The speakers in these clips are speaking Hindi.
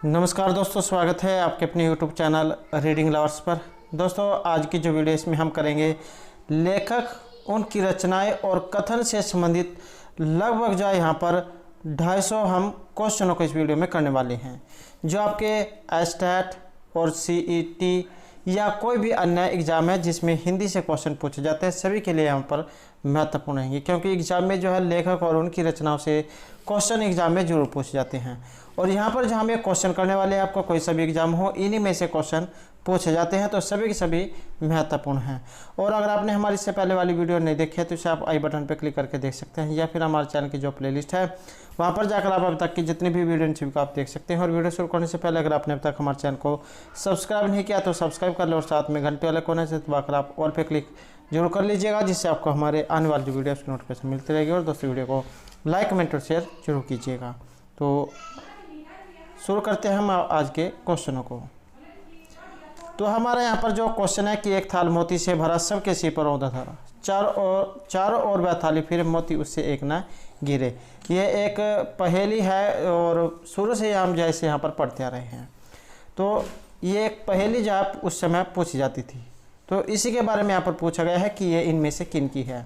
नमस्कार दोस्तों, स्वागत है आपके अपने YouTube चैनल रीडिंग लवर्स पर। दोस्तों, आज की जो वीडियो इसमें हम करेंगे लेखक, उनकी रचनाएं और कथन से संबंधित लगभग जो है यहाँ पर 250 हम क्वेश्चनों को इस वीडियो में करने वाले हैं, जो आपके एस्टेट और CET या कोई भी अन्य एग्ज़ाम है जिसमें हिंदी से क्वेश्चन पूछे जाते हैं, सभी के लिए यहाँ पर महत्वपूर्ण रहेंगे, क्योंकि एग्ज़ाम में जो है लेखक और उनकी रचनाओं से क्वेश्चन एग्ज़ाम में जरूर पूछे जाते हैं। और यहाँ पर जहाँ हम क्वेश्चन करने वाले हैं, आपका कोई सा भी एग्ज़ाम हो, इन्हीं में से क्वेश्चन पूछे जाते हैं, तो सभी के सभी महत्वपूर्ण हैं। और अगर आपने हमारी इससे पहले वाली वीडियो नहीं देखी है तो इसे आप आई बटन पर क्लिक करके देख सकते हैं, या फिर हमारे चैनल की जो प्लेलिस्ट है वहाँ पर जाकर आप अब तक की जितनी भी वीडियो सभी को आप देख सकते हैं। और वीडियो शुरू करने से पहले अगर आपने अब तक हमारे चैनल को सब्सक्राइब नहीं किया तो सब्सक्राइब कर लो और साथ में घंटे वाले कोने से दबाकर आप ऑल पे क्लिक जरूर कर लीजिएगा, जिससे आपको हमारे आने वाली जो वीडियो की नोटिफिकेशन मिलती रहेगी। और दोस्तों, वीडियो को लाइक, कमेंट और शेयर जरूर कीजिएगा। तो शुरू करते हैं हम आज के क्वेश्चनों को। तो हमारे यहाँ पर जो क्वेश्चन है कि एक थाल मोती से भरा, सबके सिर पर औंधा धरा, चारों ओर वह थाली फिर मोती उससे एक न गिरे। ये एक पहेली है और शुरू से हम जैसे यहाँ पर पढ़ते आ रहे हैं। तो ये एक पहेली जो उस समय पूछी जाती थी, तो इसी के बारे में यहाँ पर पूछा गया है कि ये इनमें से किन की है,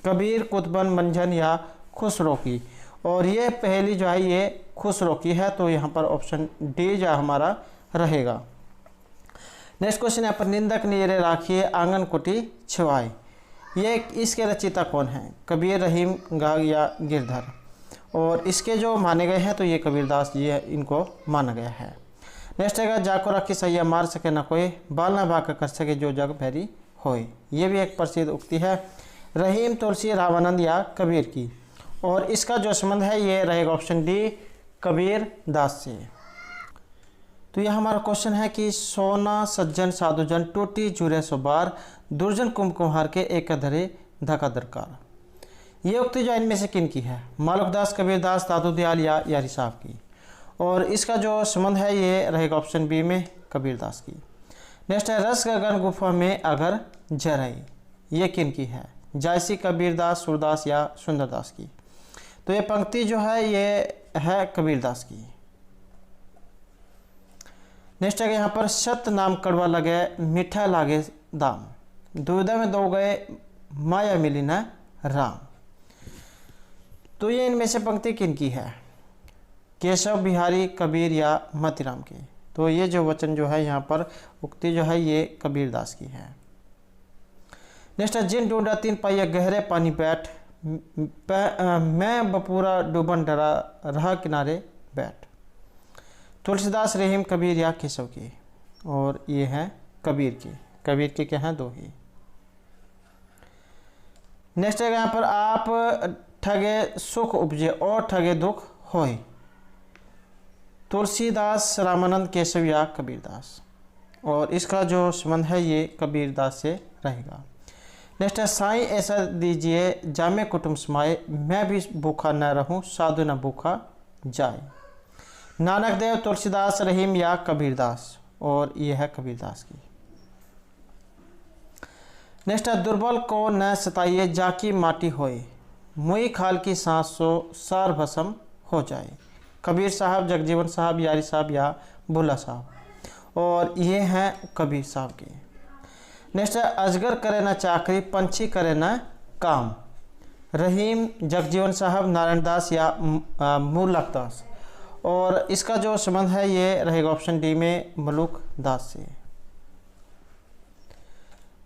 कबीर, कुतुबन, मंझन या खुसरो की। और ये पहेली जो है ये खुसरो की है, तो यहाँ पर ऑप्शन डी जो हमारा रहेगा। नेक्स्ट क्वेश्चन यहाँ पर, निंदक नीरे राखिए आंगन कुटी छिवाए, ये इसके रचयिता कौन है, कबीर, रहीम, गाग या गिरधर। और इसके जो माने गए हैं तो ये कबीरदास जी इनको माना गया है। नेक्स्ट है, जाको राखी सैया मार सके न कोई, बाल न भाग कर सके जो जग भैरी होए, ये भी एक प्रसिद्ध उक्ति है, रहीम, तुलसी, रामानंद या कबीर की। और इसका जो संबंध है ये रहेगा ऑप्शन डी, कबीर दास से। तो यह हमारा क्वेश्चन है कि सोना सज्जन साधुजन टूटी जुरे सो बार, दुर्जन कुंभकुम्हार के एक धरे धका दरकार। ये उक्ति जो इनमें से किन की है, मालुकदास, कबीरदास, दादू दयाल या यारी साहब की। और इसका जो संबंध है ये रहेगा ऑप्शन बी में, कबीरदास की। नेक्स्ट है, रस गगन गुफा में अगर जरई, ये किन की है, जायसी, कबीरदास, सूरदास या सुंदरदास की। तो ये पंक्ति जो है ये है कबीरदास की। नेक्स्ट है, यहाँ पर सत नाम कड़वा लगे, मीठा लागे दाम, दुविधा में दो गए, माया मिली न राम। तो ये इनमें से पंक्ति किन की है, केशव, बिहारी, कबीर या मतीराम की। तो ये जो वचन जो है यहाँ पर उक्ति जो है ये कबीरदास की है। नेक्स्ट है, जिन ढूंढा तीन पहिया गहरे पानी बैठ, मैं बपूरा डूबन डरा रहा किनारे बैठ। तुलसीदास, रहीम, कबीर या केशव की। और ये है कबीर की। कबीर के क्या हैं, दो ही। नेक्स्ट है, यहाँ पर आप ठगे सुख उपजे और ठगे दुख होए, तुलसीदास, रामानंद, केशव या कबीरदास। और इसका जो संबंध है ये कबीरदास से रहेगा। नेक्स्ट है, साईं ऐसा दीजिए जामे कुटुंब समाए, मैं भी भूखा न रहूं साधु न भूखा जाए, नानक देव, तुलसीदास, रहीम या कबीरदास। और ये है कबीरदास की। नेक्स्ट है, दुर्बल को न सताइए जाकी माटी होए, मुई खाल की सांस सो सार भस्म हो जाए, कबीर साहब, जगजीवन साहब, यारी साहब या बुल्ला साहब। और ये हैं कबीर साहब की। नेक्स्ट है, अजगर करे न चाकरी, पंछी करे न काम, रहीम, जगजीवन साहब, नारायण दास या मुल्लक दास। और इसका जो संबंध है ये रहेगा ऑप्शन डी में, मुल्लक दास से।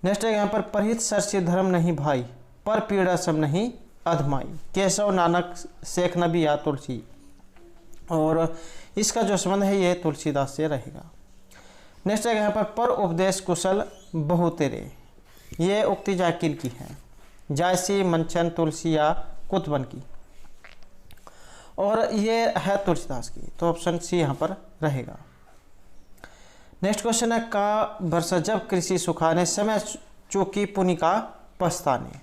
नेक्स्ट है, यहाँ पर परहित सरसी धर्म नहीं भाई, पर पीड़ा सब नहीं अधमाई, केशव, नानक, शेख नबी या तुलसी। और इसका जो संबंध है ये तुलसीदास से रहेगा। नेक्स्ट है, यहाँ पर उपदेश कुशल बहु तेरे, ये उक्ति किन की है, जायसी, मंचन, तुलसी या कुतुबन की। और ये है तुलसीदास की। तो ऑप्शन सी यहाँ पर रहेगा। नेक्स्ट क्वेश्चन है, का बरसा जब कृषि सुखाने, समय चूकी पुनि का पछताने,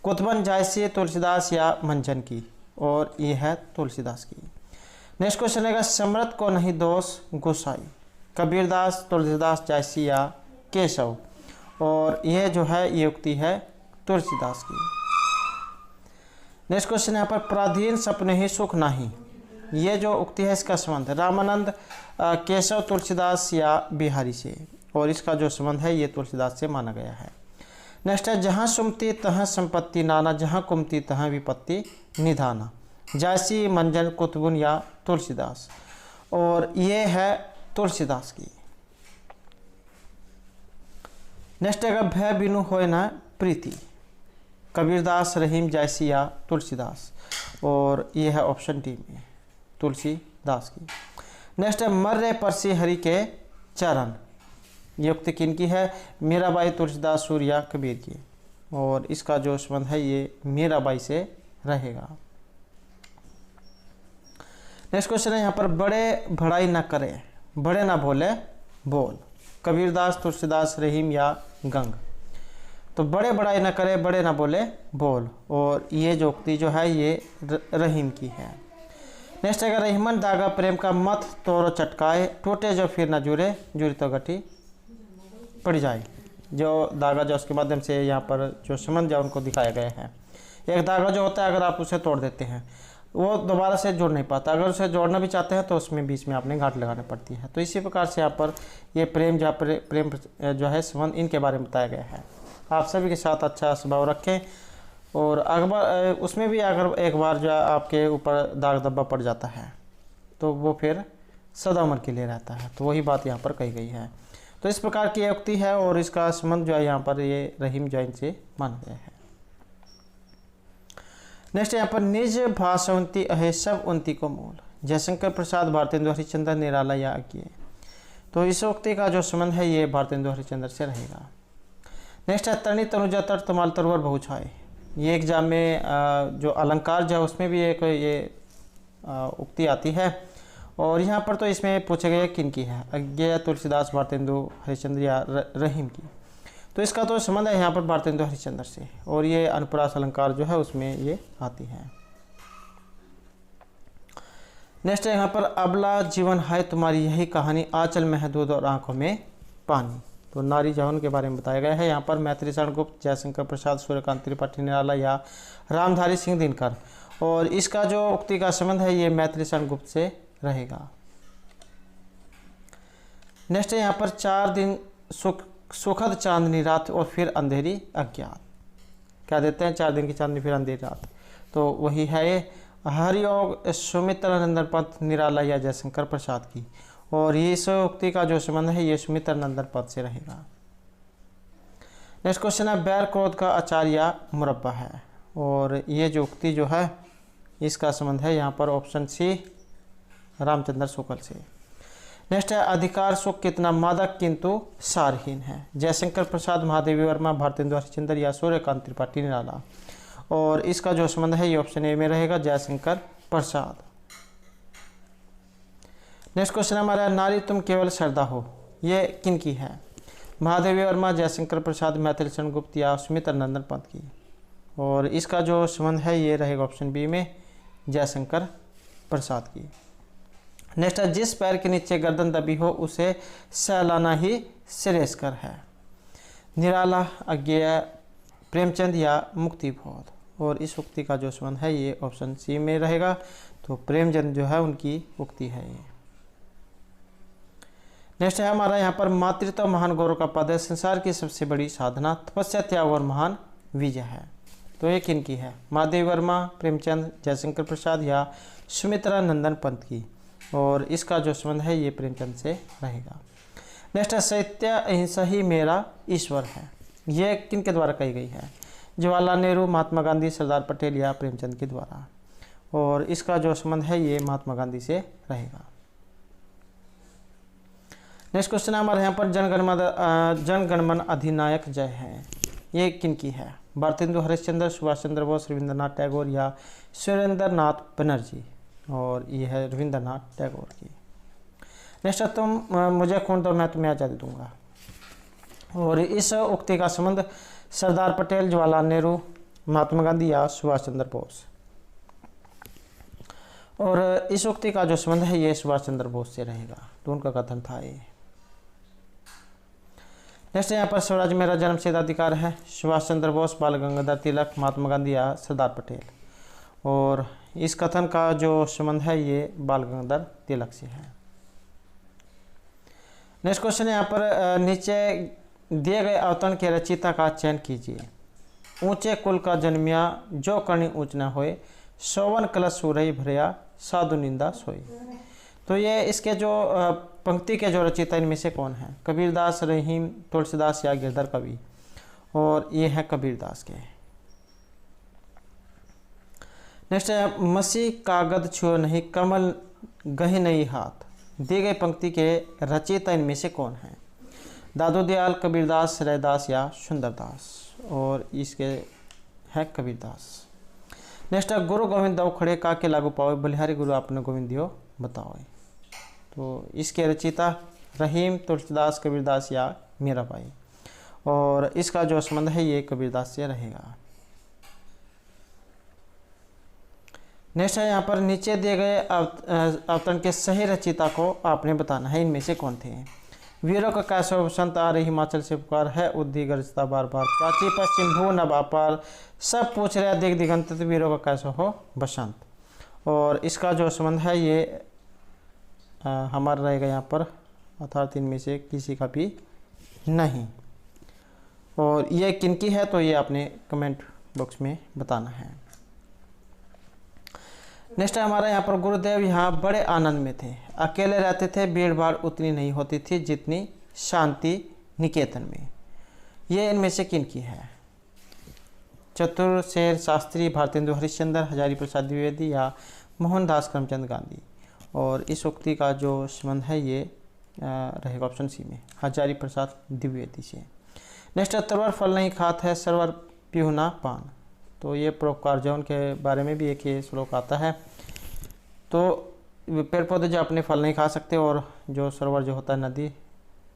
कुतुबन, जायसी, तुलसीदास या मंजन की। और ये है तुलसीदास की। नेक्स्ट क्वेश्चन है, समृत को नहीं दोष गोसाई, कबीरदास, तुलसीदास, जायसी या केशव। और यह जो है ये उक्ति है तुलसीदास की। नेक्स्ट क्वेश्चन यहाँ पर, पराधीन सपने ही सुख नाही, ये जो उक्ति है इसका संबंध रामानंद, केशव, तुलसीदास या बिहारी से, और इसका जो संबंध है ये तुलसीदास से माना गया है। नेक्स्ट है जहाँ सुमति तहाँ संपत्ति नाना, जहाँ कुमति तहाँ विपत्ति निधाना, जैसी मंजन कुतुबुन या तुलसीदास, और ये है तुलसीदास की। नेक्स्ट है भय बिनु होय ना प्रीति, कबीरदास, रहीम, जैसी या तुलसीदास, और ये है ऑप्शन डी में तुलसीदास की। नेक्स्ट है मर्रे परसी हरि के चरण, ये उक्ति किनकी है? मीराबाई, तुलसीदास, सूर्या, कबीर की, और इसका जो संबंध है ये मीराबाई से रहेगा। नेक्स्ट क्वेश्चन है यहाँ पर बड़े भड़ाई न करे, बड़े ना बोले बोल, कबीरदास, तुलसीदास, रहीम या गंग। तो बड़े बड़ाई न करे, बड़े ना बोले बोल, और ये जो उक्ति जो है ये रहीम की है। नेक्स्ट है रहीमन दागा प्रेम का मत तोरो चटकाए, टूटे जो फिर न जुड़े, जुड़ी तो गठी पड़ जाए। जो धागा जो उसके माध्यम से यहाँ पर जो संबंध है उनको दिखाया गया है। एक धागा जो होता है अगर आप उसे तोड़ देते हैं वो दोबारा से जोड़ नहीं पाता, अगर उसे जोड़ना भी चाहते हैं तो उसमें बीच में आपने गांठ लगानी पड़ती है। तो इसी प्रकार से यहाँ पर ये प्रेम जहाँ पर प्रेम जो है संबंध इनके बारे में बताया गया है। आप सभी के साथ अच्छा स्वभाव रखें, और अगर उसमें भी अगर एक बार जो आपके ऊपर दाग धब्बा पड़ जाता है तो वो फिर सदा उम्र के लिए रहता है। तो वही बात यहाँ पर कही गई है। तो इस प्रकार की उक्ति है, और इसका संबंध जो है यहाँ पर ये रहीम जैन से माना गया है। नेक्स्ट यहाँ पर निज भाषवंती अहे सब उन्ती को मूल, जयशंकर प्रसाद, भारतेंदु हरिश्चंद्र, निराला या अज्ञेय। तो इस उक्ति का जो संबंध है ये भारतेंदु हरिश्चंद्र से रहेगा। नेक्स्ट है तनि तनुजा तर तमाल तरवर बहु छाए, ये एग्जाम में जो अलंकार जो है उसमें भी एक ये उक्ति आती है, और यहाँ पर तो इसमें पूछे गए किन की है? अज्ञेय, तुलसीदास, भारतेंदु हरिश्चंद्र या रहीम की। तो इसका तो संबंध है यहाँ पर भारतेंदु हरिश्चंद्र से, और ये अनुप्रास अलंकार जो है उसमें ये आती है। नेक्स्ट है यहाँ पर अबला जीवन है तुम्हारी यही कहानी, आंचल में है दूध और आंखों में पानी। तो नारी जवन के बारे में बताया गया है यहाँ पर। मैत्री शरण गुप्त, जयशंकर प्रसाद, सूर्यकांत त्रिपाठी, निराला या रामधारी सिंह दिनकर, और इसका जो उक्ति का संबंध है ये मैत्री शरण गुप्त से रहेगा। नेक्स्ट है यहाँ पर 4 दिन सुखद चांदनी रात और फिर अंधेरी अज्ञात, क्या देते हैं? 4 दिन की चांदनी फिर अंधेरी रात, तो वही है ये हरियोग, सुमित्रानंदन पंत, निराला या जयशंकर प्रसाद की, और ये इस उक्ति का जो संबंध है ये सुमित्रानंदन पंत से रहेगा। नेक्स्ट क्वेश्चन है बैर क्रोध का अचार या मुरब्बा है, और ये जो उक्ति जो है इसका संबंध है यहाँ पर ऑप्शन सी रामचंद्र शुक्ल से। नेक्स्ट है अधिकार सुख कितना मादक किंतु सारहीन है, जयशंकर प्रसाद, महादेवी वर्मा, भारतेंदु हरिश्चंद्र या सूर्यकांत त्रिपाठी, निराला, और इसका जो संबंध है ये ऑप्शन ए में रहेगा, जयशंकर प्रसाद। नेक्स्ट क्वेश्चन हमारा नारी तुम केवल श्रद्धा हो, ये किन की है? महादेवी वर्मा, जयशंकर प्रसाद, मैत्री शरण गुप्त या सुमित्रानंदन पंत की, और इसका जो संबंध है ये रहेगा ऑप्शन बी में, जयशंकर प्रसाद की। नेक्स्ट है जिस पैर के नीचे गर्दन दबी हो उसे सहलाना ही श्रेयस्कर है, निराला, अज्ञेय, प्रेमचंद या मुक्तिबोध, और इस उक्ति का जो संबंध है ये ऑप्शन सी में रहेगा। तो प्रेमचंद जो है उनकी उक्ति है ये। नेक्स्ट है हमारा यहाँ पर मातृत्व महान गौरव का पद है, संसार की सबसे बड़ी साधना तपस्या त्याग और महान विजय है। तो ये किन की है? महादेवी वर्मा, प्रेमचंद, जयशंकर प्रसाद या सुमित्रानंदन पंत की, और इसका जो संबंध है ये प्रेमचंद से रहेगा। नेक्स्ट है सत्य अहिंसा ही मेरा ईश्वर है, ये किन के द्वारा कही गई है? जवाहरलाल नेहरू, महात्मा गांधी, सरदार पटेल या प्रेमचंद के द्वारा, और इसका जो संबंध है ये महात्मा गांधी से रहेगा। नेक्स्ट क्वेश्चन हमारे यहाँ पर जनगणमन अधिनायक जय है, ये किन की है? भारतेंदु हरिश्चंद्र, सुभाष चंद्र बोस, रविंद्रनाथ टैगोर या सुरेंद्रनाथ बनर्जी, और ये है रविंद्रनाथ टैगोर की। नेक्स्ट है तुम मुझे खून दो मैं तुम्हें आज़ादी दूंगा, और इस उक्ति का संबंध सरदार पटेल, जवाहरलाल नेहरू, महात्मा गांधी या सुभाष चंद्र बोस, और इस उक्ति का जो संबंध है ये सुभाष चंद्र बोस से रहेगा। तो उनका कथन था ये। नेक्स्ट यहाँ पर स्वराज मेरा जन्म सिद्ध अधिकार है, सुभाष चंद्र बोस, बाल गंगाधर तिलक, महात्मा गांधी या सरदार पटेल, और इस कथन का जो संबंध है ये बाल गंगाधर तिलक से है। नेक्स्ट क्वेश्चन यहाँ पर नीचे दिए गए अवतरण के रचयिता का चयन कीजिए। ऊंचे कुल का जन्मिया जो करनी ऊंच न होए, सौवन कलश सुरई भरिया साधु निंदा सोई। तो ये इसके जो पंक्ति के जो रचयिता इनमें से कौन है? कबीरदास, रहीम, तुलसीदास या गिरधर कवि? और ये है कबीरदास के। नेक्स्ट है मसी कागद छुओ नहीं, कमल गहे नहीं हाथ। दी गई पंक्ति के रचयिता इनमें से कौन है? दादू दयाल, कबीरदास, रैदास या सुंदरदास? और इसके है कबीरदास। नेक्स्ट है गुरु गोविंद दो खड़े का के लागू पाओ, बलिहारी गुरु आपने गोविंद दियो बताओ। तो इसके रचयिता रहीम, तुलसीदास, कबीरदास या मीराबाई? और इसका जो संबंध है ये कबीरदास से रहेगा। नेक्स्ट है यहाँ पर नीचे दिए गए अवतरण के सही रचयिता को आपने बताना है, इनमें से कौन थे? वीरों का कैसो बसंत आ रही हिमाचल से पुकार है, उद्दी गरजता बार बार प्राची पश्चिम भू नभ अपार, सब पूछ रहे दिग दिगंत वीरों का कैसो हो बसंत। और इसका जो संबंध है ये हमारा रहेगा यहाँ पर, अर्थात इनमें से किसी का भी नहीं। और ये किनकी है तो ये आपने कमेंट बॉक्स में बताना है। नेक्स्ट है हमारा यहाँ पर गुरुदेव यहाँ बड़े आनंद में थे, अकेले रहते थे, भीड़ भाड़ उतनी नहीं होती थी जितनी शांति निकेतन में। ये इनमें से किनकी है? चतुर्सेन शास्त्री, भारतेंदु हरिश्चंद्र, हजारी प्रसाद द्विवेदी या मोहनदास करमचंद गांधी? और इस उक्ति का जो संबंध है ये रहेगा ऑप्शन सी में, हजारी प्रसाद द्विवेदी से। नेक्स्ट है तरवर फल नहीं खात है, सरवर पिहुना पान। तो ये परोपकार जौन के बारे में भी एक ये श्लोक आता है। तो पेड़ पौधे जो अपने फल नहीं खा सकते और जो सरोवर जो होता है नदी,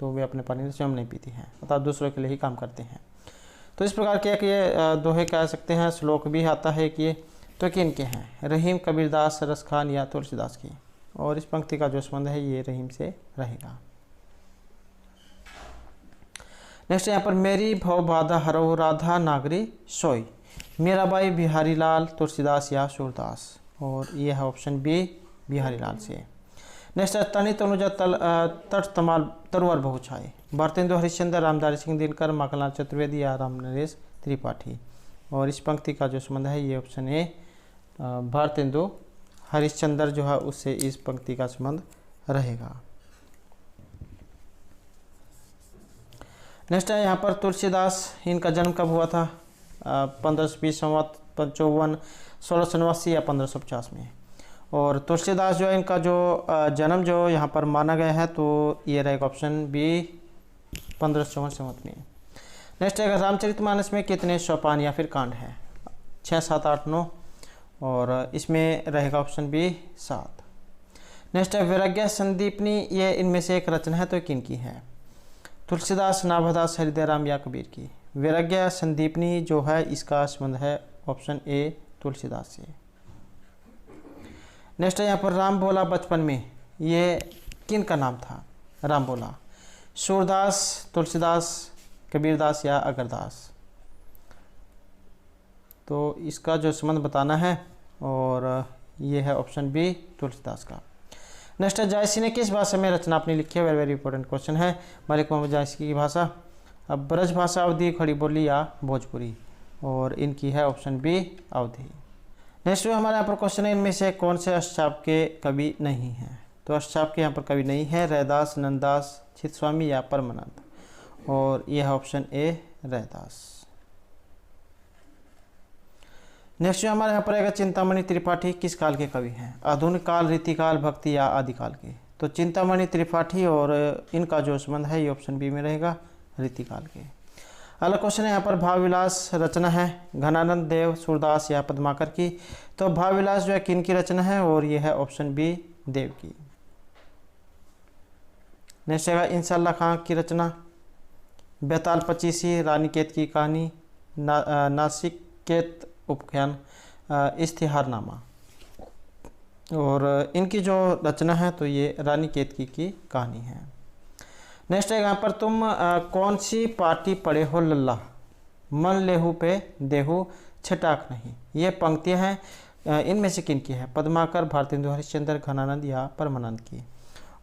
तो वे अपने पानी स्वयं नहीं पीती हैं, अर्थात दूसरों के लिए ही काम करते हैं। तो इस प्रकार के एक ये दोहे कह सकते हैं, श्लोक भी आता है कि ये तो किनके हैं? रहीम, कबीरदास, रसखान या तुलसीदास की? और इस पंक्ति का जो संबंध है ये रहीम से रहेगा। नेक्स्ट यहाँ पर मेरी भव बाधा हरो, राधा नागरी सोई। मीराबाई, बिहारी लाल, तुलसीदास या सूरदास? और ये है ऑप्शन बी, बिहारी लाल से। नेक्स्ट है तनि तनुजा तट तमाल तरुवर बहु छाए। भारतेंदु हरिश्चंद्र, रामधारी सिंह दिनकर, माखनलाल चतुर्वेदी या राम नरेश त्रिपाठी? और इस पंक्ति का जो संबंध है ये ऑप्शन ए, भारतेंदु हरिश्चंद्र जो है उससे इस पंक्ति का संबंध रहेगा। नेक्स्ट है यहाँ पर तुलसीदास, इनका जन्म कब हुआ था? 1520 संवत 55, 1689 या 1550 में? और तुलसीदास जो है इनका जो जन्म जो यहाँ पर माना गया है तो ये रहेगा ऑप्शन बी, 1554 संवत में। नेक्स्ट है रामचरितमानस में कितने सोपान या फिर कांड है? 6, 7, 8, 9? और इसमें रहेगा ऑप्शन बी, 7। नेक्स्ट है वैराग्य संदीपनी, ये इनमें से एक रचना है तो किनकी है? तुलसीदास, नाभदास, हरिदयराम या कबीर की? वैराग्य संदीपनी जो है इसका संबंध है ऑप्शन ए, तुलसीदास से। नेक्स्ट है यहाँ पर राम बोला बचपन में, ये किन का नाम था? राम बोला? सूरदास, तुलसीदास, कबीरदास या अगरदास? तो इसका जो संबंध बताना है और ये है ऑप्शन बी, तुलसीदास का। नेक्स्ट है जायसी ने किस भाषा में रचना अपनी लिखी है? वेरी वेरी इंपॉर्टेंट क्वेश्चन है। मलिक मोहम्मद जायसी की भाषा? अब ब्रज भाषा, अवधी, खड़ी बोली या भोजपुरी? और इनकी है ऑप्शन बी, अवधी। नेक्स्ट हमारे यहाँ पर क्वेश्चन है इनमें से कौन से अष्टचाप के कवि नहीं हैं? तो अष्टचाप के यहाँ पर कवि नहीं है, रैदास, नंददास, चित्तस्वामी या परमानंद? और यह है ऑप्शन ए, रैदास। नेक्स्ट जो हमारे यहाँ पर आएगा चिंतामणि त्रिपाठी किस काल के कवि हैं? आधुनिक काल, रीतिकाल, भक्ति या आदिकाल के? तो चिंतामणि त्रिपाठी और इनका जो संबंध है ये ऑप्शन बी में रहेगा, रीतिकाल के। अगला क्वेश्चन है यहाँ पर भावविलास रचना है घनानंद देव, सूरदास या पद्माकर की? तो भावविलास जो है किन की रचना है? और ये है ऑप्शन बी, देव की। नेक्स्ट है इंशाल्लाह खां की रचना? बेताल पचीसी, रानीकेत की कहानी, नासिकेत उपख्यान, इश्तिहारनामा? और इनकी जो रचना है तो ये रानीकेत की कहानी है। नेक्स्ट है यहाँ पर तुम कौन सी पार्टी पढ़े हो लल्ला, मन लेहू पे देहू छटाक नहीं? ये पंक्तियाँ हैं इनमें से किन की है? पद्माकर, भारतेंदु हरिश्चंद्र, घनानंद या परमानंद की?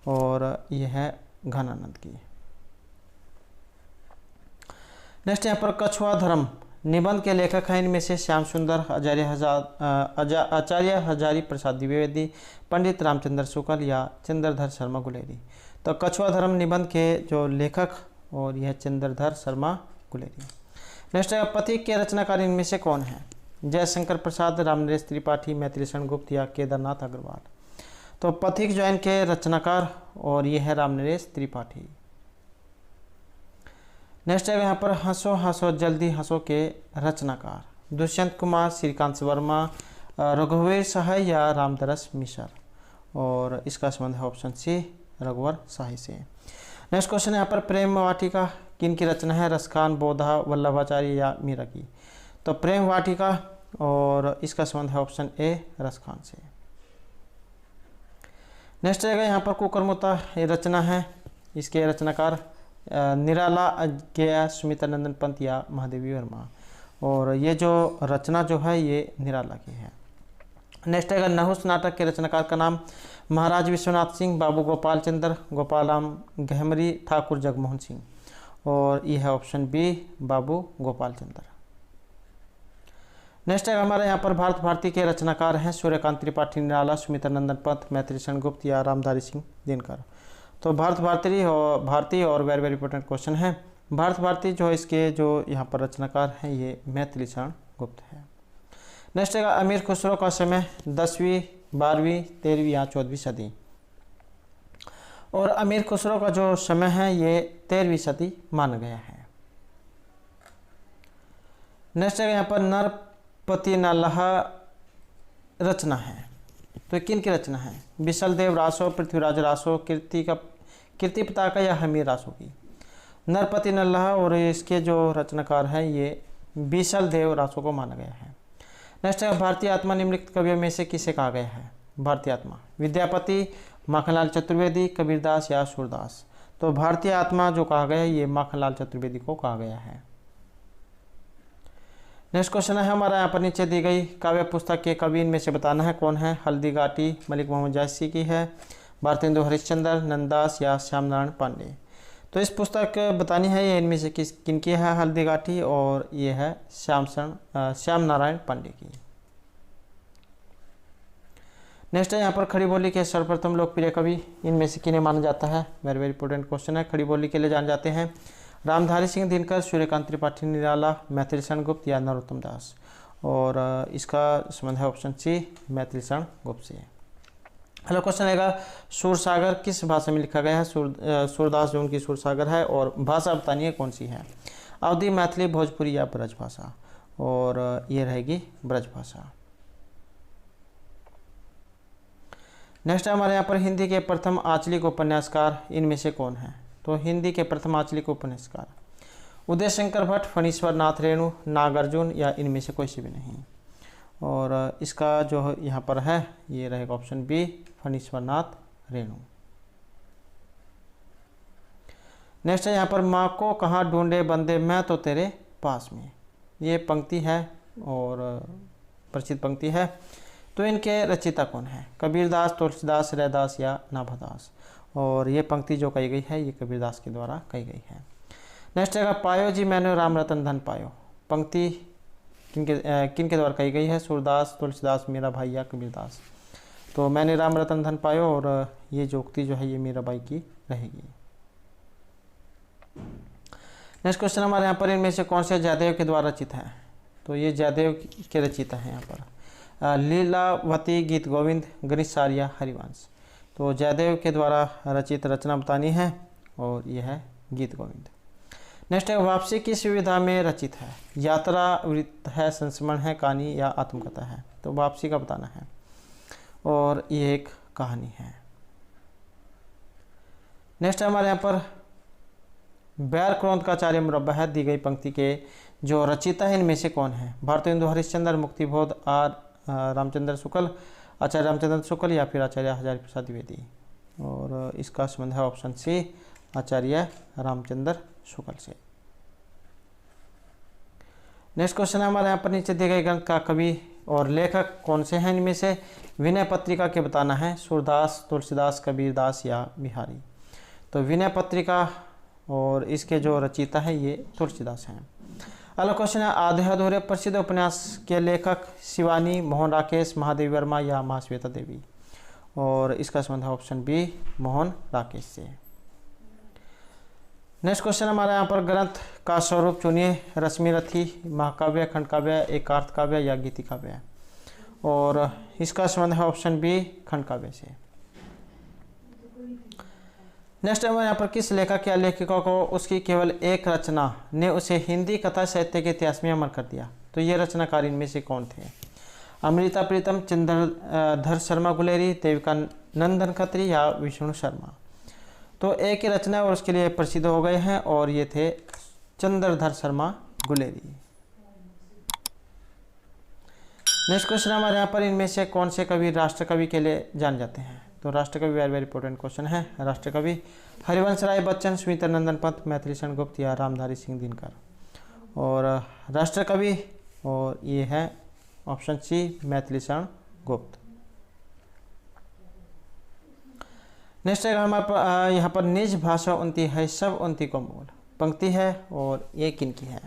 और यह है घनानंद की। नेक्स्ट यहाँ पर कछुआ धर्म निबंध के लेखक हैं इनमें से श्याम सुंदर, आचार्य हजारी प्रसाद द्विवेदी, पंडित रामचंद्र शुक्ल या चंद्रधर शर्मा गुलेरी? तो कछुआ धर्म निबंध के जो लेखक और यह चंद्रधर शर्मा गुलेरी। नेक्स्ट है पथिक के रचनाकार इनमें से कौन है? जयशंकर प्रसाद, रामनरेश त्रिपाठी, मैथिली शरण गुप्त या केदारनाथ अग्रवाल? तो पथिक जो है इनके रचनाकार और ये है रामनरेश त्रिपाठी। नेक्स्ट है यहाँ पर हंसो हंसो जल्दी हंसो के रचनाकार? दुष्यंत कुमार, श्रीकांत वर्मा, रघुवीर सहाय या रामदरस मिश्र? और इसका संबंध है ऑप्शन सी रघुवर शाही से। नेक्स्ट क्वेश्चन यहाँ पर प्रेम वाटिका किन की रचना है? रसखान, बोधा, वल्लभाचार्य या मीरा की? तो प्रेम वाटिका और इसका संबंध है ऑप्शन ए रसखान से। नेक्स्ट रहेगा यहाँ पर कुकरमुत्ता रचना है, इसके रचनाकार निराला, अज्ञेय, सुमित्रानंदन पंत या महादेवी वर्मा? और ये जो रचना जो है ये निराला की है। नेक्स्ट है नहुस नाटक के रचनाकार का नाम? महाराज विश्वनाथ सिंह, बाबू गोपाल चंद्र, गोपालराम गहमरी, ठाकुर जगमोहन सिंह? और यह है ऑप्शन बी बाबू गोपाल चंद्र। नेक्स्ट है हमारे यहाँ पर भारत भारती के रचनाकार हैं? सूर्यकांत त्रिपाठी, निराला, सुमित्रानंदन पंत, मैथिली शरण गुप्त या रामधारी सिंह दिनकर? तो भारती और वेरी वेरी इंपॉर्टेंट क्वेश्चन है। भारत भारती जो इसके जो यहाँ पर रचनाकार हैं ये मैथिली शरण गुप्त है। नेक्स्ट है अमीर खुसरो का समय 10वीं, 12वीं, 13वीं या 14वीं सदी? और अमीर खुसरो का जो समय है ये 13वीं सदी माना गया है। नेक्स्ट है यहाँ पर नरपति नल्लाह रचना है, तो किन की रचना है? बिसल देव रासो, पृथ्वीराज रासो, कीर्ति पताका या हमीर रासो की? नरपति नल्लाह और इसके जो रचनाकार हैं ये बिसल देव रासो को माना गया है। नेक्स्ट है भारतीय आत्मा निम्नलिखित कवियों में से किसे कहा गया है? भारतीय आत्मा विद्यापति, माखनलाल चतुर्वेदी, कबीरदास या सूरदास? तो भारतीय आत्मा जो कहा गया है ये माखनलाल चतुर्वेदी को कहा गया है। नेक्स्ट क्वेश्चन है हमारा यहाँ पर नीचे दी गई काव्य पुस्तक के कवि इनमें से बताना है कौन है? हल्दी घाटी मलिक मोहम्मद जायसी की है, भारतेंदु हरिश्चंद्र, नंददास या श्याम नारायण पांडे? तो इस पुस्तक बतानी है ये इनमें से किन की है? हल्दी घाटी और ये है श्याम नारायण पांडे की। नेक्स्ट है यहाँ पर खड़ी बोली के सर्वप्रथम लोकप्रिय कवि इनमें से किन्हें माना जाता है? वेरी वेरी इंपॉर्टेंट क्वेश्चन है। खड़ी बोली के लिए जान जाते हैं रामधारी सिंह दिनकर, सूर्यकांत त्रिपाठी, निराला, मैथिली शरण गुप्त या नरोत्तम दास? और इसका संबंध है ऑप्शन सी मैथिली शरण गुप्त से। हेलो क्वेश्चन रहेगा सूरसागर किस भाषा में लिखा गया है? सूरदास जो उनकी सूरसागर है और भाषा बतानी है कौन सी है? अवधी, मैथिली, भोजपुरी या ब्रज भाषा? और ये रहेगी ब्रज भाषा। नेक्स्ट हमारे यहाँ पर हिंदी के प्रथम आंचलिक उपन्यासकार इनमें से कौन है? तो हिंदी के प्रथम आंचलिक उपन्यासकार उदय शंकर भट्ट, फणीश्वर नाथ रेणु, नागार्जुन या इनमें से कोई से भी नहीं? और इसका जो यहाँ पर है ये रहेगा option B Phanishwar Nath Renu. Next है यहाँ पर माँ को कहाँ ढूंढे बंदे मैं तो तेरे पास में? ये पंक्ति है और प्रसिद्ध पंक्ति है, तो इनके रचयिता कौन है? कबीरदास, तुलसीदास, रैदास या नाभादास? और ये पंक्ति जो कही गई है ये कबीरदास के द्वारा कही गई है। नेक्स्ट है पायो जी मैंने राम रतन धन पायो, पंक्ति किनके द्वारा कही गई है? सूरदास, तुलसीदास, मीरा भाई या कबीरदास? तो मैंने राम रतन धन पायो और ये जो उक्ति जो है ये मीरा बाई की रहेगी। नेक्स्ट क्वेश्चन हमारे यहाँ पर इनमें से कौन से जयदेव के द्वारा रचित है? तो ये जयदेव के रचिता है यहाँ पर लीलावती, गीत गोविंद, गणेशार्य या हरिवंश? तो जयदेव के द्वारा रचित रचना बतानी है और यह है गीत गोविंद। नेक्स्ट है वापसी किस विधा में रचित है? यात्रा, वृत्त है, संस्मरण है, कहानी या आत्मकथा है? तो वापसी का बताना है और ये एक कहानी है। नेक्स्ट हमारे यहाँ पर बैर क्रोध का आचार्य मुरब्बा है, दी गई पंक्ति के जो रचिता है इनमें से कौन है? भारतेंदु हरिश्चंद्र, मुक्तिबोध, रामचंद्र शुक्ल, आचार्य रामचंद्र शुक्ल या फिर आचार्य हजारी प्रसाद द्विवेदी? और इसका संबंध है ऑप्शन सी आचार्य रामचंद्र शुक्ल से। नेक्स्ट क्वेश्चन है हमारे यहाँ पर नीचे दिए गए ग्रंथ का कवि और लेखक कौन से हैं इनमें से? विनय पत्रिका के बताना है, सूरदास, तुलसीदास, कबीरदास या बिहारी। तो विनय पत्रिका और इसके जो रचयिता है ये तुलसीदास हैं। अगला क्वेश्चन है, आधे अधूरे प्रसिद्ध उपन्यास के लेखक शिवानी, मोहन राकेश, महादेवी वर्मा या महाश्वेता देवी। और इसका संबंध है ऑप्शन बी, मोहन राकेश से। नेक्स्ट क्वेश्चन हमारे यहाँ पर, ग्रंथ का स्वरूप चुनिए, रश्मि रथी, महाकाव्य, खंड काव्य, एकार्थ काव्य या गीति काव्य। और इसका संबंध है ऑप्शन बी, खंड काव्य से। नेक्स्ट हमारे यहाँ पर, किस लेखक या लेखिका को उसकी केवल एक रचना ने उसे हिंदी कथा साहित्य के इतिहास में अमर कर दिया? तो ये रचनाकार इनमें से कौन थे? अमृता प्रीतम, चंद्रधर शर्मा गुलेरी, देविका नंदन खत्री या विष्णु शर्मा। तो एक ही रचना और उसके लिए प्रसिद्ध हो गए हैं और ये थे चंद्रधर शर्मा गुलेरी। नेक्स्ट क्वेश्चन हमारे यहाँ पर, इनमें से कौन से कवि राष्ट्रकवि के लिए जाने जाते हैं? तो राष्ट्रकवि वेरी वेरी इंपॉर्टेंट क्वेश्चन है। राष्ट्रकवि हरिवंश राय बच्चन, सुमित्रा नंदन पंत, मैथिली शरण गुप्त या रामधारी सिंह दिनकर। और राष्ट्रकवि और ये है ऑप्शन सी, मैथिली शरण गुप्त। नेक्स्ट है हमारे यहाँ पर, निज भाषा उनती है सब उनती को मूल। पंक्ति है और ये किनकी है?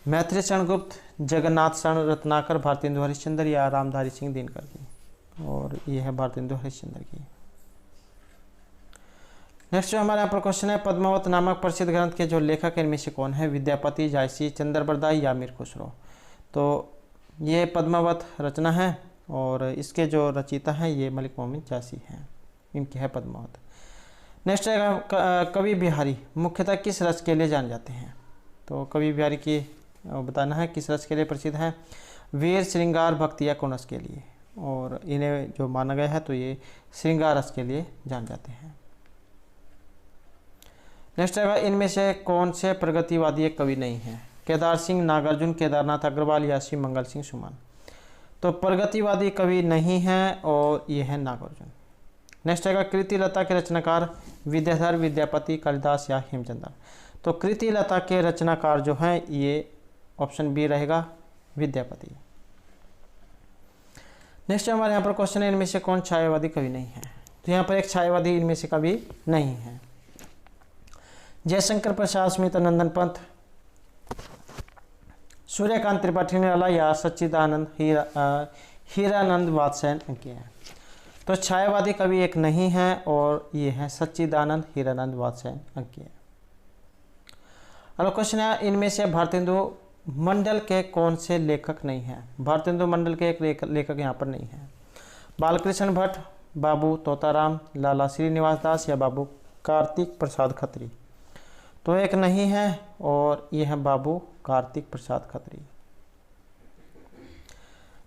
मैथिली शरण गुप्त, जगन्नाथ शरण रत्नाकर, भारतेंदु हरिश्चंद्र या रामधारी सिंह दिनकर की। और ये है भारतेंदु हरिश्चंद्र की। नेक्स्ट जो हमारे यहाँ पर क्वेश्चन है, पद्मावत नामक प्रसिद्ध ग्रंथ के जो लेखक इनमें से कौन है? विद्यापति, जायसी, चंद्रबरदाई या मीर खुसरो। तो ये पद्मावत रचना है और इसके जो रचयिता हैं ये मलिक मोहम्मद जायसी हैं, इनकी है पद्मावत। नेक्स्ट है, कवि बिहारी मुख्यतः किस रस के लिए जाने जाते हैं? तो कवि बिहारी की बताना है किस रस के लिए प्रसिद्ध है? वीर, श्रृंगार, भक्ति या कौन रस के लिए। और इन्हें जो माना गया है तो ये श्रृंगार रस के लिए जान जाते हैं। नेक्स्ट है, इनमें से कौन से प्रगतिवादी कवि नहीं हैं? केदार सिंह, नागार्जुन, केदारनाथ अग्रवाल या शिव मंगल सिंह सुमन। तो प्रगतिवादी कवि नहीं हैं और ये है नागार्जुन। नेक्स्ट है, कृति लता के रचनाकार विद्याधर, विद्यापति, कालिदास या हेमचंद्र। तो कृति लता के रचनाकार जो हैं ये ऑप्शन बी रहेगा, विद्यापति। नेक्स्ट हमारे यहाँ पर क्वेश्चन है, इनमें से कौन छायावादी कवि नहीं है? तो यहाँ पर एक छायावादी इनमें से कवि नहीं है। जयशंकर प्रसाद, स्मिता नंदन पंत, सूर्यकांत त्रिपाठी निराला या सच्चिदानंद हीरानंद वात्स्यायन के हैं। तो छायावादी कवि एक नहीं है और ये है सच्चिदानंद हीरानंद वात्स्यायन अंकित। अगला क्वेश्चन है, इनमें से भारतेंदु मंडल के कौन से लेखक नहीं हैं? भारतेंदु मंडल के एक लेखक यहाँ पर नहीं है। बालकृष्ण भट्ट, बाबू तोताराम, लाला श्रीनिवास दास या बाबू कार्तिक प्रसाद खत्री। तो एक नहीं है और ये है बाबू कार्तिक प्रसाद खत्री।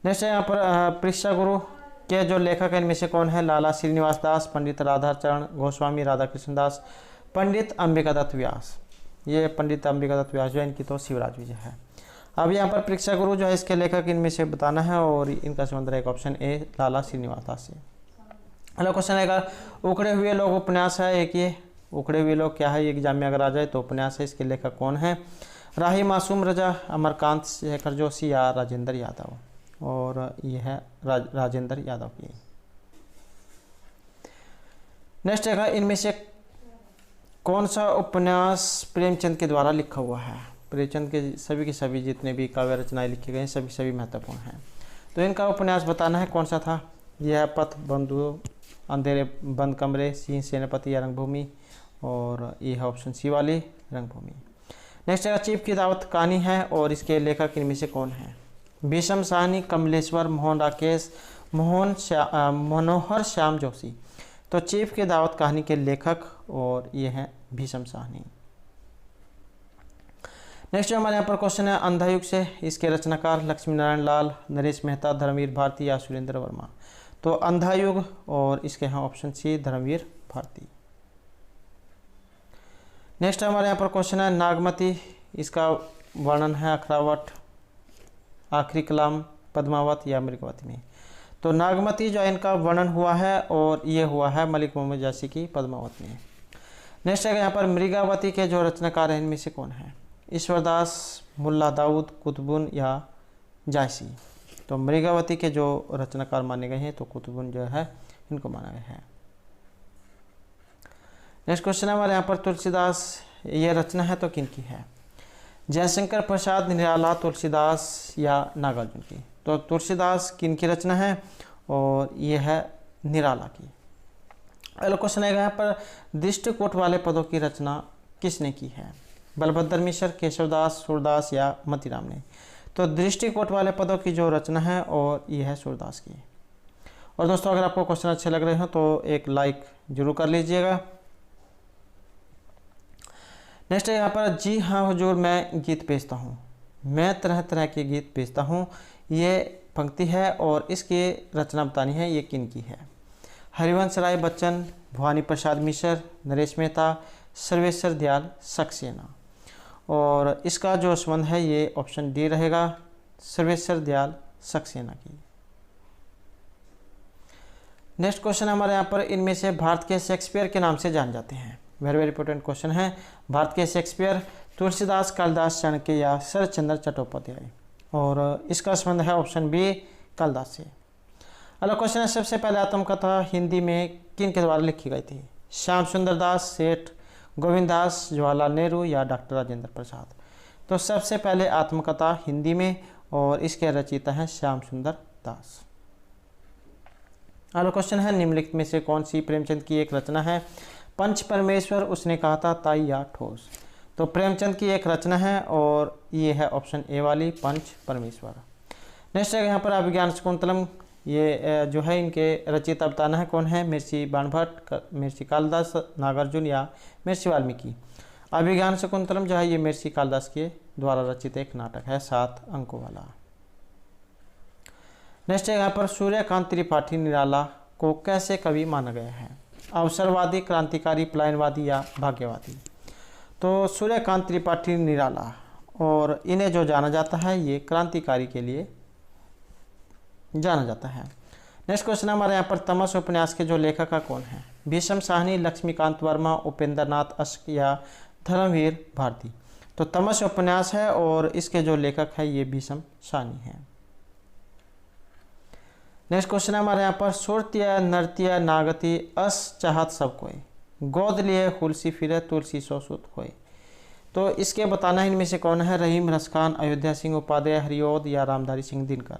नेक्स्ट है यहाँ पर, परीक्षा गुरु के जो लेखक हैं इनमें से कौन है? लाला श्रीनिवास दास, पंडित राधाचरण गोस्वामी, राधा कृष्ण दास, पंडित अंबिका दत्त व्यास। ये पंडित अंबिका दत्त व्यास जो है इनकी तो शिवराज विजय है। अब यहाँ पर परीक्षा गुरु जो है इसके लेखक इनमें से बताना है और इनका संबंध रहेगा ऑप्शन ए, लाला श्रीनिवास दास से। अगला क्वेश्चन रहेगा, उखड़े हुए लोग उपन्यास है एक, ये उखड़े हुए लोग क्या है? ये एग्जाम में अगर आ जाए तो उपन्यास है, इसके लेखक कौन है? राही मासूम रजा, अमरकांत शेखर जोशी या राजेंद्र यादव। और ये है राजेंद्र यादव की। नेक्स्ट है, इनमें से कौन सा उपन्यास प्रेमचंद के द्वारा लिखा हुआ है? प्रेमचंद के सभी जितने भी काव्य रचनाएं लिखे गए हैं सभी महत्वपूर्ण हैं। तो इनका उपन्यास बताना है कौन सा था? यह है पथ बंधु, अंधेरे बंद कमरे, सिंह सेनापति या रंगभूमि। और ये है ऑप्शन सी वाली, रंगभूमि। नेक्स्ट है, चीफ की दावत कहानी है और इसके लेखक इनमें से कौन है? भीषम साहनी, कमलेश्वर, मोहन राकेश, मनोहर श्याम जोशी। तो चीफ की दावत कहानी के लेखक और ये हैं भीषम साहनी। नेक्स्ट हमारे यहाँ पर क्वेश्चन है, अंधा युग से इसके रचनाकार लक्ष्मी नारायण लाल, नरेश मेहता, धर्मवीर भारती या सुरेंद्र वर्मा। तो अंधा युग और इसके यहाँ option C, Dharamvir Bharati. Next हमारे यहाँ पर क्वेश्चन है, नागमती इसका वर्णन है अखरावट, आखिरी कलाम, पद्मावत या मृगवती में। तो नागमती जो इनका वर्णन हुआ है और ये हुआ है मलिक मोहम्मद जायसी की पद्मावत में। नेक्स्ट है यहाँ पर, मृगावती के जो रचनाकार हैं इनमें से कौन है? ईश्वरदास, मुल्ला दाऊद, कुतुबुन या जायसी। तो मृगावती के जो रचनाकार माने गए हैं तो कुतुबुन जो है इनको माना गया है। नेक्स्ट क्वेश्चन है हमारे यहाँ पर तुलसीदास, ये रचना है तो किन की है? जयशंकर प्रसाद, निराला, तुलसीदास या नागार्जुन की? तो तुलसीदास किन की रचना है और ये है निराला की। अगला क्वेश्चन है यहाँ पर दृष्टिकोट वाले पदों की रचना किसने की है? बलभद्र मिश्र, केशवदास, सूरदास या मतीराम ने? तो दृष्टिकोट वाले पदों की जो रचना है और ये है सूरदास की। और दोस्तों अगर आपको क्वेश्चन अच्छे लग रहे हो तो एक लाइक जरूर कर लीजिएगा। नेक्स्ट है यहाँ पर जी हाँ हुजूर मैं गीत भेजता हूँ, मैं तरह तरह के गीत भेजता हूँ, ये पंक्ति है और इसकी रचना बतानी है, ये किन की है? हरिवंश राय बच्चन, भवानी प्रसाद मिश्र, नरेश मेहता, सर्वेश्वर दयाल सक्सेना। और इसका जो संबंध है ये ऑप्शन डी रहेगा, सर्वेश्वर दयाल सक्सेना की। नेक्स्ट क्वेश्चन हमारे यहाँ पर इनमें से भारत के शेक्सपियर के नाम से जान जाते हैं। वेरी वेरी इंपॉर्टेंट क्वेश्चन है। भारत के शेक्सपियर तुलसीदास, कालिदास, चाणक्य या शरतचंद्र चट्टोपाध्याय? और इसका संबंध है ऑप्शन बी कालिदास से। अगला क्वेश्चन है सबसे पहले आत्मकथा हिंदी में किन के द्वारा लिखी गई थी? श्याम सुंदर दास, सेठ गोविंद दास, जवाहरलाल नेहरू या डॉक्टर राजेंद्र प्रसाद? तो सबसे पहले आत्मकथा हिंदी में और इसके रचयिता हैं श्याम सुंदर दास। अगला क्वेश्चन है निम्नलिखित में से कौन सी प्रेमचंद की एक रचना है? पंच परमेश्वर, उसने कहा था, ताई या ठोस? तो प्रेमचंद की एक रचना है और ये है ऑप्शन ए वाली, पंच परमेश्वर। नेक्स्ट है यहाँ पर अभिज्ञान शकुंतलम, ये जो है इनके रचयिता बताना है कौन है? महर्षि बाणभट्ट, महर्षि कालिदास, नागार्जुन या महर्षि वाल्मीकि? अभिज्ञान शकुंतलम जो है ये महर्षि कालिदास के द्वारा रचित एक नाटक है 7 अंकों वाला। नेक्स्ट है यहाँ पर सूर्यकांत त्रिपाठी निराला को कैसे कवि माना गया है? अवसरवादी, क्रांतिकारी, पलायनवादी या भाग्यवादी? तो सूर्यकांत त्रिपाठी निराला और इन्हें जो जाना जाता है ये क्रांतिकारी के लिए जाना जाता है। नेक्स्ट क्वेश्चन हमारे यहाँ पर तमस उपन्यास के जो लेखक है कौन है? भीष्म साहनी, लक्ष्मीकांत वर्मा, उपेंद्र नाथ अश्क या धर्मवीर भारती? तो तमस उपन्यास है और इसके जो लेखक है ये भीष्म साहनी है। नेक्स्ट क्वेश्चन है हमारे यहाँ पर सुरत्य नृत्य नागति अस चाहत सब कोई, गोद लिए हुलसी फिरे तुलसी सो सुत होए? तो इसके बताना है इनमें से कौन है? रहीम रसखान, अयोध्या सिंह उपाध्याय, हरिओद या रामधारी सिंह दिनकर?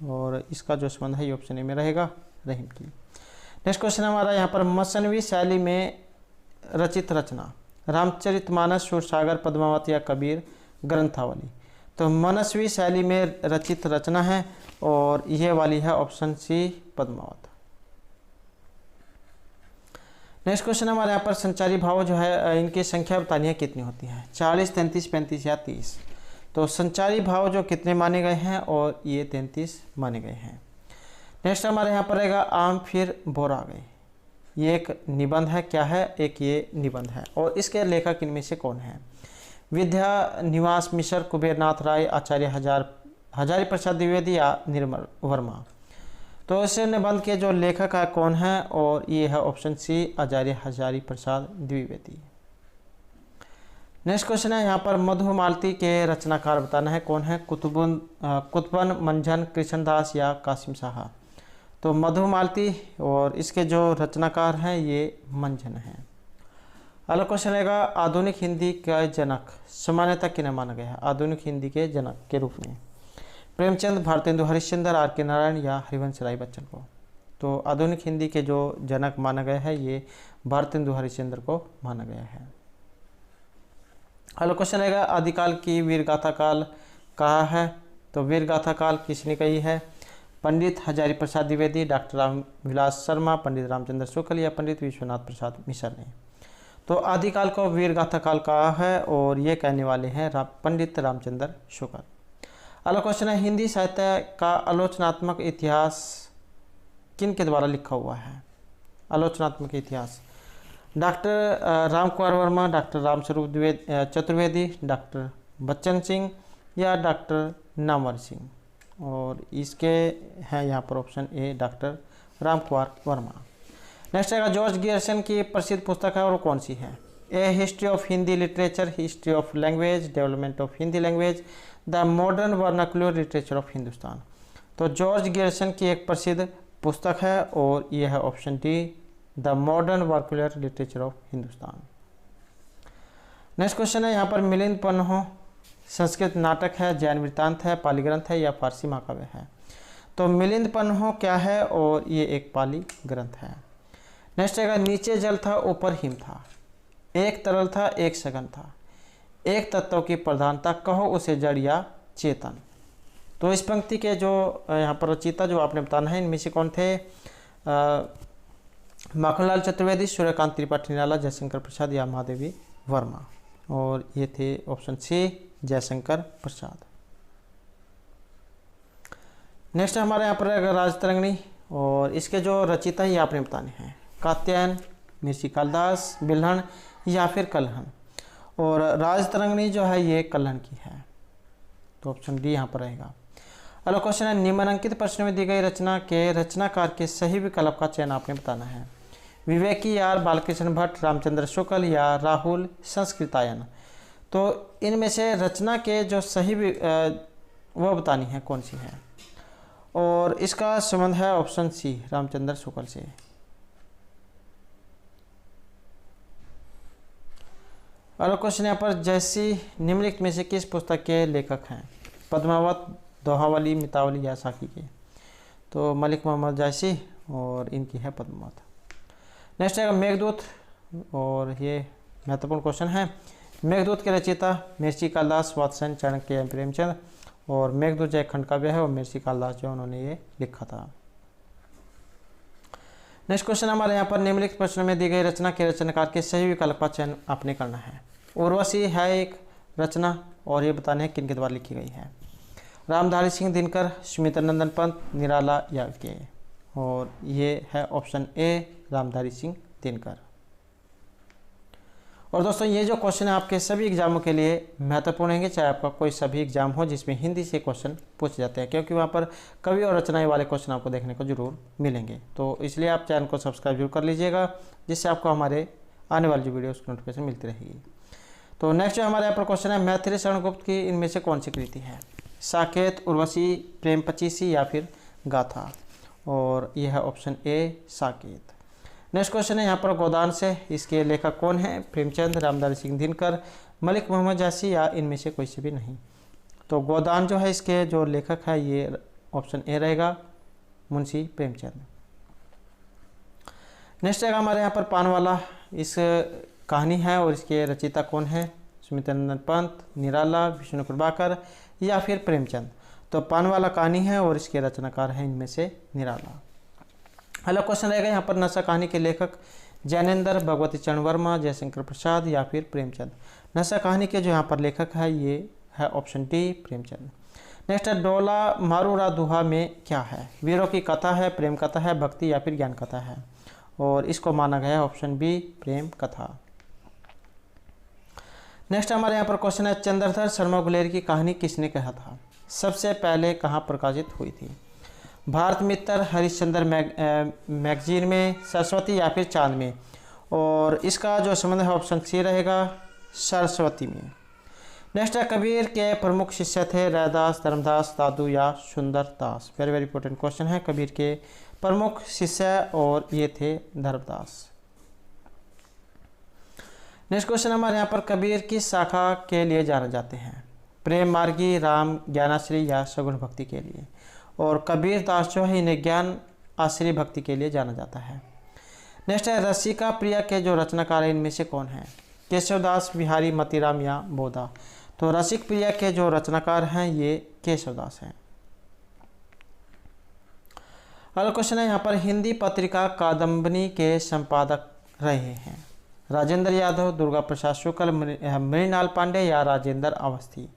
और इसका जो संबंध है ये ऑप्शन ए में रहेगा, रहीम की। नेक्स्ट क्वेश्चन हमारा यहाँ पर मसनवी शैली में रचित रचना? रामचरितमानस, सूरसागर, पद्मावत या कबीर ग्रंथावली? तो मनस्वी शैली में रचित रचना है और ये वाली है option C Padmavat. Next question हमारे यहाँ पर संचारी भाव जो है इनकी संख्या बतानी है कितनी होती है? 40, 33, 35 या 30? तो संचारी भाव जो कितने माने गए हैं और ये 33 माने गए हैं। नेक्स्ट हमारे यहाँ पर रहेगा आम फिर बोर आ गए, ये एक निबंध है, क्या है? एक ये निबंध है और इसके लेखक इनमें से कौन है? विद्या निवास मिश्र, कुबेरनाथ राय, आचार्य हजारी प्रसाद द्विवेदी या निर्मल वर्मा? तो इस निबंध के जो लेखक है कौन है और ये है ऑप्शन सी आचार्य हजारी प्रसाद द्विवेदी। नेक्स्ट क्वेश्चन है यहाँ पर मधुमालती के रचनाकार बताना है कौन है? कुतुबन, मंझन, कृष्णदास या कासिम शाह? तो मधुमालती और इसके जो रचनाकार हैं ये मंझन हैं। अगला क्वेश्चन रहेगा आधुनिक हिंदी का जनक सामान्यतः किन्हें माना गया है? आधुनिक हिंदी के जनक के रूप में प्रेमचंद, भारतेंदु हरिश्चंद्र, आर के नारायण या हरिवंश राय बच्चन को? तो आधुनिक हिंदी के जो जनक माना गया है ये भारतेंदु हरिश्चंद्र को माना गया है। अगला क्वेश्चन रहेगा आदिकाल की वीरगाथा काल कहा है? तो वीरगाथा काल किसने कही है? पंडित हजारी प्रसाद द्विवेदी, डॉक्टर रामविलास शर्मा, पंडित रामचंद्र शुक्ल या पंडित विश्वनाथ प्रसाद मिश्र ने? तो आदिकाल को वीरगाथा काल कहा है और ये कहने वाले हैं पंडित रामचंद्र शुक्ल। अगला क्वेश्चन है हिंदी साहित्य का आलोचनात्मक इतिहास किन के द्वारा लिखा हुआ है? आलोचनात्मक इतिहास doctor Ramkumar Verma, doctor Ramswaroop Chaturvedi, doctor Bachchan Singh या डॉक्टर नामवर सिंह? और इसके हैं यहाँ पर option A doctor Ramkumar Verma. Next है जॉर्ज गियर्सन की प्रसिद्ध पुस्तक है और कौन सी है? A history of Hindi literature, history of language, development of Hindi language, the modern vernacular literature of Hindustan? तो जॉर्ज गैरिसन की एक प्रसिद्ध पुस्तक है और यह है option D, the modern vernacular literature of Hindustan. Next question है यहाँ पर मिलिंद पन्हो संस्कृत नाटक है, जैन वृत्तांत है, पाली ग्रंथ है या फारसी महाकाव्य है। तो मिलिंद पन्हो क्या है, और ये एक पाली ग्रंथ है। नेक्स्ट है नीचे जल था ऊपर हिम था, एक तरल था एक सघन था, एक तत्व की प्रधानता कहो उसे जड़ या चेतन। तो इस पंक्ति के जो यहाँ पर रचयिता जो आपने बताना है इनमें से कौन थे, माखनलाल चतुर्वेदी, सूर्यकांत त्रिपाठी निराला, जयशंकर प्रसाद या महादेवी वर्मा। और ये थे option C, Jaishankar Prasad. Next हमारे यहाँ पर राजतरंगिणी, और इसके जो रचयिता ये आपने बताने हैं, कात्यायन, महर्षि कालिदास, बिल्हण या फिर कल्हण। और राजतरंगिणी जो है ये कल्हण की है, तो ऑप्शन डी यहाँ पर रहेगा। अगला क्वेश्चन है निम्नलिखित प्रश्न में दी गई रचना के रचनाकार के सही विकल्प का चयन आपने बताना है। विवेकी यार, बालकृष्ण भट्ट, रामचंद्र शुक्ल या राहुल संस्कृतायन। तो इनमें से रचना के जो सही वो बतानी है कौन सी है, और इसका संबंध है ऑप्शन सी, रामचंद्र शुक्ल से। अगला क्वेश्चन यहाँ पर जैसी निम्नलिखित में से किस पुस्तक के लेखक हैं, पद्मावत, दोहावली, मितावली या साकी के। तो मलिक मोहम्मद जायसी, और इनकी है पद्मावत। नेक्स्ट है मेघदूत, और ये महत्वपूर्ण क्वेश्चन है। मेघदूत के रचयिता महर्षि कालिदास, वात्स्ययन, चाणक्य या प्रेमचंद। और मेघदूत जो एक खंड काव्य है और महर्षि कालिदास जो उन्होंने ये लिखा था। नेक्स्ट क्वेश्चन हमारे यहाँ पर निम्नलिखित प्रश्न में दी गई रचना के रचनाकार के सही विकल्प का चयन आपने करना है। उर्वशी है एक रचना, और ये बताने हैं किन के द्वारा लिखी गई है। रामधारी सिंह दिनकर, सुमित्रानंदन पंत, निराला या के। और ये है ऑप्शन ए, रामधारी सिंह दिनकर। और दोस्तों ये जो क्वेश्चन है आपके सभी एग्जामों के लिए महत्वपूर्ण होंगे, चाहे आपका कोई सभी एग्जाम हो जिसमें हिंदी से क्वेश्चन पूछे जाते हैं, क्योंकि वहाँ पर कवि और रचनाएं वाले क्वेश्चन आपको देखने को जरूर मिलेंगे। तो इसलिए आप चैनल को सब्सक्राइब जरूर कर लीजिएगा, जिससे आपको हमारे आने वाली जो वीडियो उसकी नोटिफिकेशन मिलती रहेगी। तो नेक्स्ट जो हमारे यहाँ पर क्वेश्चन है, मैथिली शरण गुप्त की इनमें से कौन सी कृति है, साकेत, उर्वशी, प्रेम पचीसी या फिर गाथा। और यह है option A, Saket. Next question है यहाँ पर गोदान से, इसके लेखक कौन है, प्रेमचंद, रामधारी सिंह दिनकर, मलिक मोहम्मद जायसी या इनमें से कोई से भी नहीं। तो गोदान जो है इसके जो लेखक है ये ऑप्शन ए रहेगा, मुंशी प्रेमचंद। नेक्स्ट है हमारे यहाँ पर पानवाला, इस कहानी है और इसके रचयिता कौन है, सुमित्रानंदन पंत, निराला, विष्णु प्रभाकर या फिर प्रेमचंद। तो पानवाला कहानी है और इसके रचनाकार हैं इनमें से निराला। अगला क्वेश्चन रहेगा यहाँ पर नशा कहानी के लेखक जैनेन्द्र, भगवती चरण वर्मा, जयशंकर प्रसाद या फिर प्रेमचंद। नशा कहानी के जो यहाँ पर लेखक है ये है ऑप्शन डी, प्रेमचंद। नेक्स्ट है डोला मारूरा दुहा में क्या है, वीरों की कथा है, प्रेम कथा है, भक्ति या फिर ज्ञान कथा है। और इसको माना गया है ऑप्शन बी, प्रेम कथा। नेक्स्ट हमारे यहाँ पर क्वेश्चन है चंद्रधर शर्मा गुलेरी की कहानी किसने कहा था, सबसे पहले कहाँ प्रकाशित हुई थी, भारत मित्र, हरिश्चंद्र मैगजीन में, सरस्वती या फिर चांद में। और इसका जो संबंध है ऑप्शन सी रहेगा, सरस्वती में। नेक्स्ट है कबीर के प्रमुख शिष्य थे रैदास, धर्मदास, दादू या सुंदर दास। वेरी वेरी इंपॉर्टेंट क्वेश्चन है, कबीर के प्रमुख शिष्य और ये थे धर्मदास। नेक्स्ट क्वेश्चन हमारे यहाँ पर कबीर किस शाखा के लिए जाने जाते हैं, प्रेम मार्गी, राम ज्ञानाश्री या सगुण भक्ति के लिए। और कबीर दास जो है इन्हें ज्ञान आश्रय भक्ति के लिए जाना जाता है। नेक्स्ट है रसिका प्रिया के जो रचनाकार है इनमें से कौन है, केशवदास, बिहारी, मतीराम या बोधा। तो रसिक प्रिया के जो रचनाकार हैं ये केशवदास हैं। अगला क्वेश्चन है यहाँ पर हिंदी पत्रिका कादम्बनी के संपादक रहे हैं, राजेंद्र यादव, दुर्गा प्रसाद शुक्ल, मृणाल पांडे या राजेंद्र अवस्थी।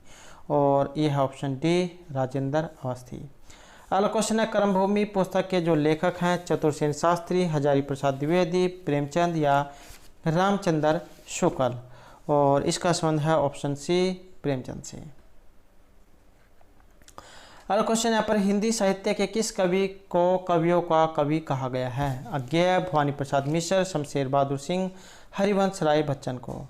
और ये है ऑप्शन डी, राजेंद्र अवस्थी। अगला क्वेश्चन है कर्मभूमि पुस्तक के जो लेखक हैं चतुर्सेन शास्त्री, हजारी प्रसाद द्विवेदी, प्रेमचंद या रामचंद्र शुक्ल। और इसका संबंध है ऑप्शन सी, प्रेमचंद से। अगला क्वेश्चन यहाँ पर हिंदी साहित्य के किस कवि को कवियों का कवि कहा गया है, अज्ञेय, भवानी प्रसाद मिश्र, शमशेर बहादुर सिंह, हरिवंश राय बच्चन को।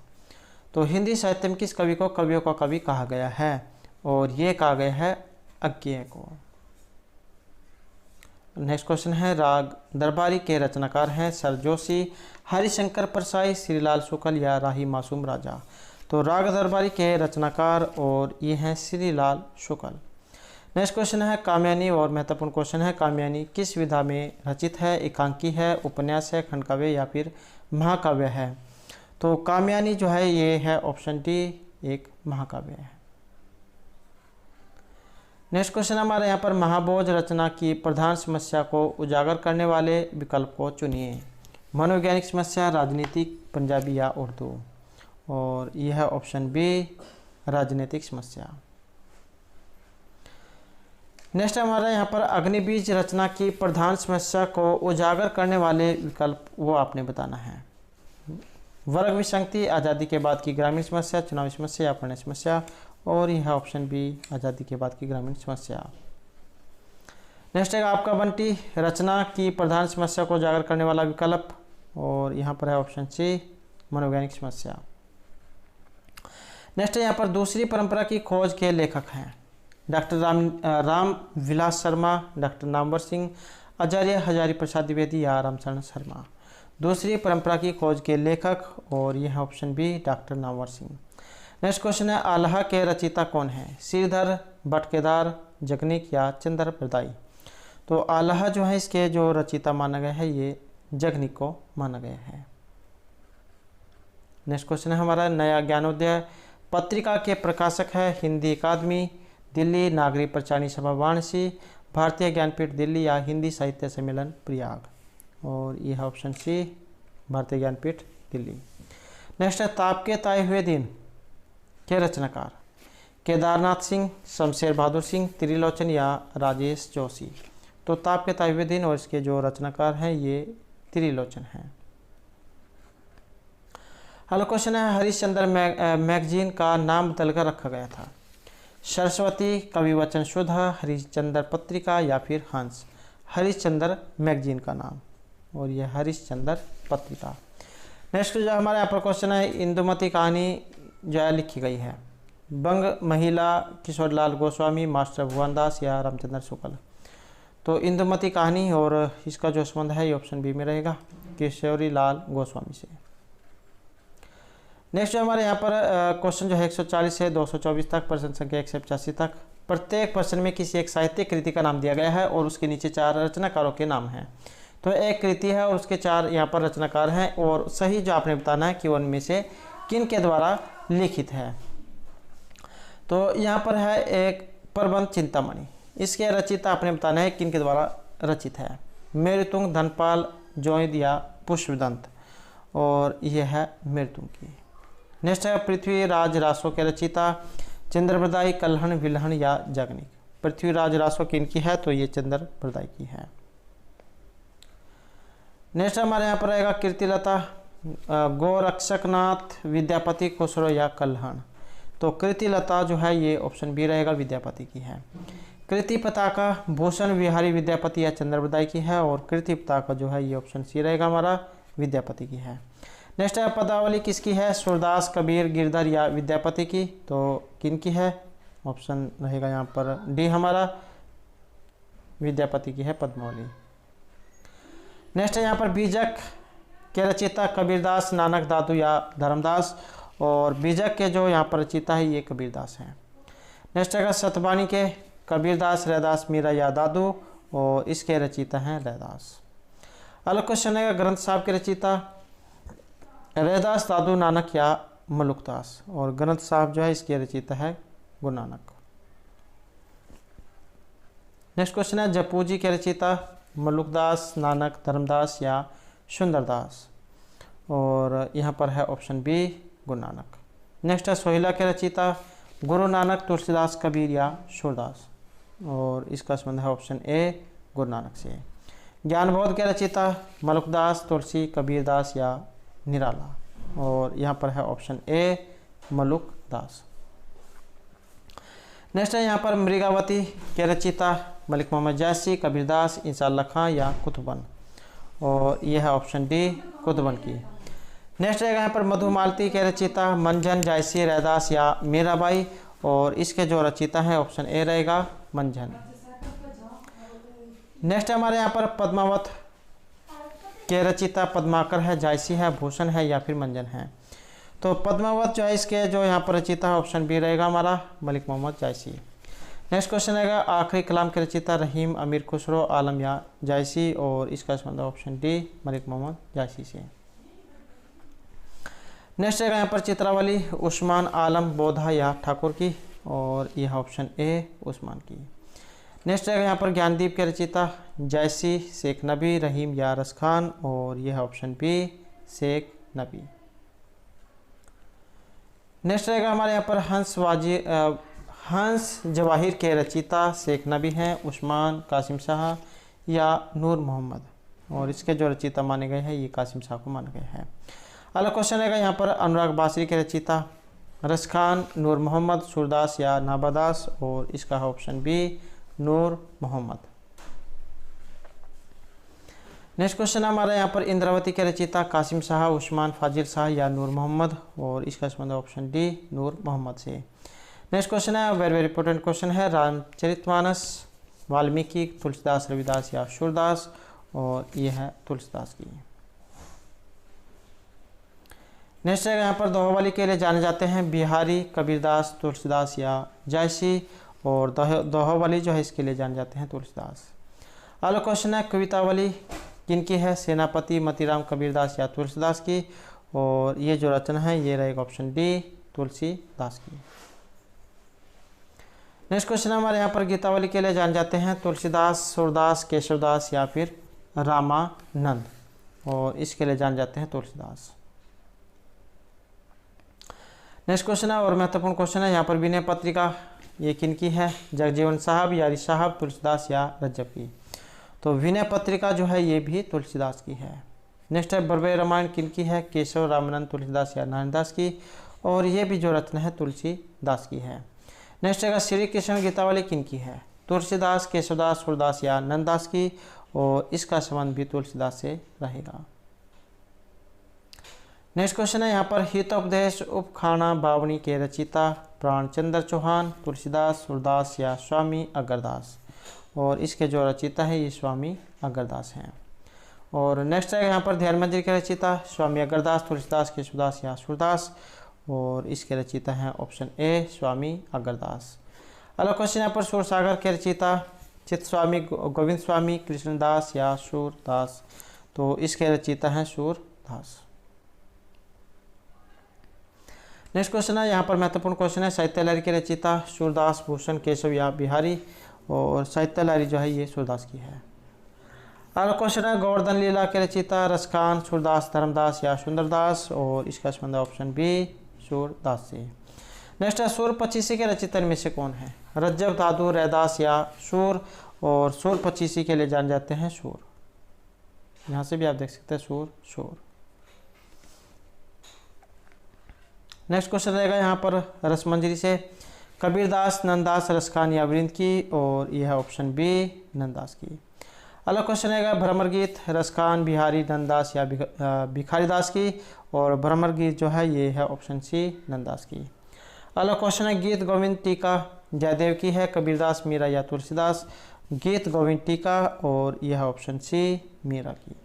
तो हिंदी साहित्य में किस कवि को कवियों का कवि कहा गया है, और ये कहा गया है अज्ञेय को। नेक्स्ट क्वेश्चन है राग दरबारी के रचनाकार हैं सर जोशी, हरिशंकर परसाई, श्रीलाल शुक्ल या राही मासूम राजा। तो राग दरबारी के रचनाकार और ये हैं श्रीलाल शुक्ल। नेक्स्ट क्वेश्चन है कामयानी, और महत्वपूर्ण क्वेश्चन है कामयानी किस विधा में रचित है, एकांकी है, उपन्यास है, खंडकाव्य या फिर महाकाव्य है। तो कामयानी जो है ये है ऑप्शन डी, एक महाकाव्य है। नेक्स्ट क्वेश्चन हमारे यहाँ पर महाभोज रचना की प्रधान समस्या को उजागर करने वाले विकल्प को चुनिए। मनोवैज्ञानिक समस्या, राजनीतिक, पंजाबी या उर्दू। और यह है ऑप्शन बी, राजनीतिक समस्या। नेक्स्ट हमारा यहाँ पर अग्निबीज रचना की प्रधान समस्या को उजागर करने वाले विकल्प वो आपने बताना है। वर्ग विसंगति, आज़ादी के बाद की ग्रामीण समस्या, चुनावी समस्या या प्रणय समस्या। और यह ऑप्शन बी, आज़ादी के बाद की ग्रामीण समस्या। नेक्स्ट है आपका बंटी रचना की प्रधान समस्या को उजागर करने वाला विकल्प, और यहाँ पर है ऑप्शन सी, मनोवैज्ञानिक समस्या। नेक्स्ट है यहाँ पर दूसरी परंपरा की खोज के लेखक हैं डॉक्टर राम विलास शर्मा, डॉक्टर नामवर सिंह, आचार्य हजारी प्रसाद द्विवेदी या रामचरण शर्मा। दूसरी परंपरा की खोज के लेखक, और यह option B, doctor Namvar Singh. Next question है आल्हा के रचयिता कौन है, श्रीधर, बटकेदार, जगनिक या चंद्र प्रदाई। तो आल्हा जो है इसके जो रचयिता माना गया है ये जगनिक को माना गया है। नेक्स्ट क्वेश्चन है हमारा नया ज्ञानोदय पत्रिका के प्रकाशक है हिंदी अकादमी, दिल्ली, नागरिक प्रचारणी सभा वाराणसी, भारतीय ज्ञानपीठ दिल्ली या हिंदी साहित्य सम्मेलन प्रयाग। और यह ऑप्शन सी, भारतीय ज्ञानपीठ दिल्ली। नेक्स्ट है ताप के ताए हुए दिन के रचनाकार केदारनाथ सिंह, शमशेर बहादुर सिंह, त्रिलोचन या राजेश जोशी। तो ताप के ताए हुए दिन और इसके जो रचनाकार हैं ये त्रिलोचन हैं। अगला क्वेश्चन है हरिश्चंद्र मैगजीन का नाम बदलकर रखा गया था, सरस्वती, कविवचन शुद्ध, हरिश्चंद्र पत्रिका या फिर हंस। हरिश्चंद्र मैगजीन का नाम, और यह हरिश्चंद्र पत्रिका। नेक्स्ट जो हमारे यहाँ पर क्वेश्चन है इंदुमती कहानी जो है लिखी गई है बंग महिला, किशोरलाल गोस्वामी, मास्टर भुवनदास या रामचंद्र शुक्ल। तो इंदुमती कहानी, और इसका जो संबंध है ये ऑप्शन बी में रहेगा, किशोरी लाल गोस्वामी से। नेक्स्ट जो हमारे यहाँ पर क्वेश्चन जो है 140 से 224 तक, प्रश्न संख्या 185 तक। प्रत्येक प्रश्न में किसी एक साहित्यिक कृति का नाम दिया गया है और उसके नीचे 4 रचनाकारों के नाम हैं। तो एक कृति है और उसके 4 यहाँ पर रचनाकार हैं, और सही जो आपने बताना है कि उनमें से किन के द्वारा लिखित है। तो यहाँ पर है एक प्रबंध चिंतामणि, इसके रचयिता आपने बताना है किन के द्वारा रचित है। मेरुतुंग, धनपाल, जोइद या पुष्पदंत, और यह है मेरुतुंग की। नेक्स्ट है पृथ्वीराज रासो के रचयिता चंद्रप्रदाई, कल्हण, विल्हण या जगनिक। पृथ्वीराज रासो किनकी है, तो ये चंद्रप्रदाई की है। नेक्स्ट हमारे यहाँ पर रहेगा कीर्तिलता, गोरक्षकनाथ, विद्यापति, खुसरो या कल्हण। तो कीर्तिलता जो है ये ऑप्शन बी रहेगा, विद्यापति की है। कृति पताका भूषण विहारी विद्यापति या चंद्रप्रदाई की है, और कृति पताका जो है ये ऑप्शन सी रहेगा हमारा, विद्यापति की है। नेक्स्ट है पदावली किसकी है, सूरदास, कबीर, गिरधर या विद्यापति की। तो किनकी है, ऑप्शन रहेगा यहाँ पर डी हमारा, विद्यापति की है पद्मावली। नेक्स्ट है यहाँ पर बीजक के रचयिता कबीरदास, नानक, दादू या धर्मदास, और बीजक के जो यहाँ पर रचयिता है ये कबीरदास हैं। नेक्स्ट है शतवानी के कबीरदास, रैदास, मीरा या दादू, और इसके रचयिता हैं रैदास। अगला क्वेश्चन है ग्रंथ साहब के रचयिता रैदास, दादू, नानक या मलुकदास, और ग्रंथ साहब जो है इसके रचयिता है गुरु नानक। नेक्स्ट क्वेश्चन है जपूजी के रचयिता मलुकदास, नानक, धर्मदास या सुंदरदास, और यहाँ पर है option B, Guru Nanak. Next है सोहिला के रचयिता गुरु नानक, तुलसीदास, कबीर या सूरदास, और इसका संबंध है ऑप्शन ए, गुरु नानक से। ज्ञानबोध के रचयिता मलुकदास, तुलसी, कबीरदास या निराला, और यहाँ पर है ऑप्शन ए, मलुकदास। नेक्स्ट है यहाँ पर मृगावती के रचयिता मलिक मोहम्मद जैसी, कबीरदास, इंशाअल्लाह खां या कुतुबन, और यह है ऑप्शन डी, कुतुबन की। नेक्स्ट रहेगा यहाँ पर मधुमालती के रचयिता मंझन, जायसी, रैदास या मीराबाई, और इसके जो रचयिता है ऑप्शन ए रहेगा, मंझन। नेक्स्ट हमारे यहाँ पर पद्मावत के रचिता पद्माकर है, जायसी है, भूषण है या फिर मंजन है। तो पद्मावत जो है इसके जो यहाँ पर रचिता है ऑप्शन बी रहेगा हमारा मलिक मोहम्मद जायसी। नेक्स्ट क्वेश्चन रहेगा आखिरी कलाम के रचिता रहीम, अमीर खुसरो, आलम या जायसी, और इसका संबंध ऑप्शन डी मलिक मोहम्मद जायसी से। नेक्स्ट रहेगा यहाँ पर चित्रावली उस्मान, आलम, बोधा या ठाकुर की, और यह ऑप्शन ए उस्मान की। नेक्स्ट रहेगा यहाँ पर ज्ञानदीप के रचिता जायसी, शेख नबी, रहीम या रसखान, और यह ऑप्शन बी शेख नबी। नेक्स्ट रहेगा हमारे यहाँ पर हंस जवाहिर के रचिता शेख नबी हैं, उस्मान, कासिम शाह या नूर मोहम्मद, और इसके जो रचिता माने गए हैं ये कासिम शाह को माने गए हैं। अगला क्वेश्चन रहेगा यहाँ पर अनुराग बासरी के रचिता रसखान, नूर मोहम्मद, सूरदास या नाबादास, और इसका है ऑप्शन बी नूर मोहम्मद। नेक्स्ट क्वेश्चन हमारा यहाँ पर इंद्रावती के रचिता कासिम शाह, उस्मान, फाजिल शाह या नूर मोहम्मद, और इसका संबंध ऑप्शन डी नूर मोहम्मद से। नेक्स्ट क्वेश्चन है वेरी वेरी इंपॉर्टेंट क्वेश्चन है, रामचरितमानस वाल्मीकि, तुलसीदास, रविदास या सूरदास, और यह है तुलसीदास की। नेक्स्ट है यहाँ पर दोहावाली के लिए जाने जाते हैं बिहारी, कबीरदास, तुलसीदास या जायसी, और दोहावाली जो है इसके लिए जाने जाते हैं तुलसीदास। अगला क्वेश्चन है कवितावली किनकी है, सेनापति, मतीराम, कबीरदास या तुलसीदास की, और ये जो रचना है ये रहेगा ऑप्शन डी तुलसीदास की। नेक्स्ट क्वेश्चन हमारे यहाँ पर गीतावली के लिए जान जाते हैं तुलसीदास, सूरदास, केशवदास या फिर रामानंद, और इसके लिए जान जाते हैं तुलसीदास। नेक्स्ट क्वेश्चन है और महत्वपूर्ण क्वेश्चन है यहाँ पर विनय पत्रिका ये किनकी है, जगजीवन साहब, यारी साहब, तुलसीदास या रज्जब की। तो विनय पत्रिका जो है ये भी तुलसीदास की है। नेक्स्ट है बर्बे रामायण किनकी है, केशव, रामानंद, तुलसीदास या नारायणदास की, और ये भी जो रचना है तुलसीदास की है। नेक्स्ट है श्री कृष्ण गीतावली किनकी है, तुलसीदास, केशवदास, सूरदास या नंददास की, और इसका संबंध भी तुलसीदास से रहेगा। नेक्स्ट क्वेश्चन है यहाँ पर हितोपदेश उपखाना बावनी के रचिता प्राणचंद्र चौहान, तुलसीदास, सूरदास या स्वामी अगरदास, और इसके जो रचिता है ये स्वामी अगरदास हैं। और नेक्स्ट है यहाँ पर ध्यान मंदिर के रचिता स्वामी अगरदास, तुलसीदास, केशवदास या सूरदास, और इसके रचिता हैं ऑप्शन ए स्वामी अगरदास। अगला क्वेश्चन यहाँ पर सूरसागर के रचिता चित्त स्वामी, गोविंद स्वामी, कृष्णदास या सूरदास, तो इसके रचिता हैं सूरदास। नेक्स्ट क्वेश्चन है यहाँ पर महत्वपूर्ण क्वेश्चन है साहित्य लहरी के रचिता सूरदास, भूषण, केशव या बिहारी, और साहित्य लहरी जो है ये सूरदास की है। अगला क्वेश्चन है गोवर्धन लीला के रचिता रसखान, सूरदास, धर्मदास या सुंदरदास, और इसका संबंध ऑप्शन बी सूरदास से। नेक्स्ट है सूर पचीसी के रचिता में से कौन है, रज्जब, दादू, रैदास या सूर, और सूर पचीसी के लिए जान जाते हैं सूर। यहाँ से भी आप देख सकते हैं सूर। नेक्स्ट क्वेश्चन रहेगा यहाँ पर रसमंजरी से कबीरदास, नंददास, रसखान या वृंद की, और यह है ऑप्शन बी नंददास की। अगला क्वेश्चन रहेगा भ्रमर गीत रसखान, बिहारी, नंददास या भिखारीदास की, और भ्रमर गीत जो है ये है ऑप्शन सी नंददास की। अगला क्वेश्चन है गीत गोविंद टीका जयदेव की है, कबीरदास, मीरा या तुलसीदास, गीत गोविंद टीका, और यह है ऑप्शन सी मीरा की।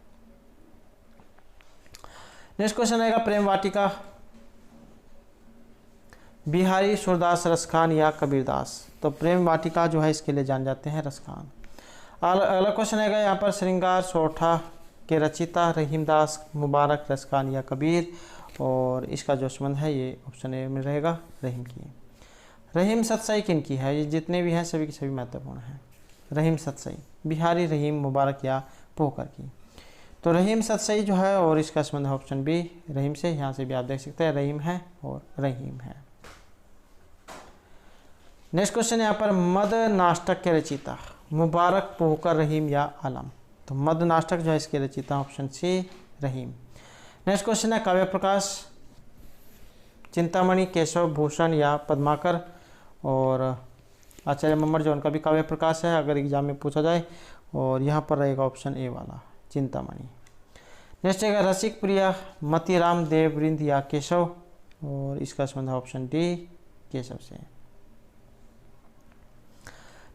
नेक्स्ट क्वेश्चन रहेगा प्रेम वाटिका बिहारी, सूरदास, रसखान या कबीरदास, तो प्रेम वाटिका जो है इसके लिए जान जाते हैं रसखान। अगला क्वेश्चन है यहाँ पर श्रृंगार सोठा के रचिता रहीमदास, मुबारक, रसखान या कबीर, और इसका जो संबंध है ये ऑप्शन ए में रहेगा रहीम की। रहीम सतसई किनकी है, ये जितने भी हैं सभी की सभी महत्वपूर्ण हैं। रहीम सतसई बिहारी, रहीम, मुबारक या पोकर की, तो रहीम सतसई जो है और इसका संबंध है ऑप्शन बी रहीम से। यहाँ से भी आप देख सकते हैं रहीम है और रहीम है। नेक्स्ट क्वेश्चन यहाँ पर मद नाटक के रचिता मुबारक, पोहकर, रहीम या आलम, तो मद नाटक जो है इसके रचिता ऑप्शन सी रहीम। नेक्स्ट क्वेश्चन है काव्य प्रकाश चिंतामणि, केशव, भूषण या पद्माकर, और आचार्य मम्मट जो उनका भी काव्य प्रकाश है अगर एग्जाम में पूछा जाए, और यहाँ पर रहेगा ऑप्शन ए वाला चिंतामणि। नेक्स्ट है रसिक प्रिया, मतीराम, देववृंद या केशव, और इसका संबंध है ऑप्शन डी केशव से।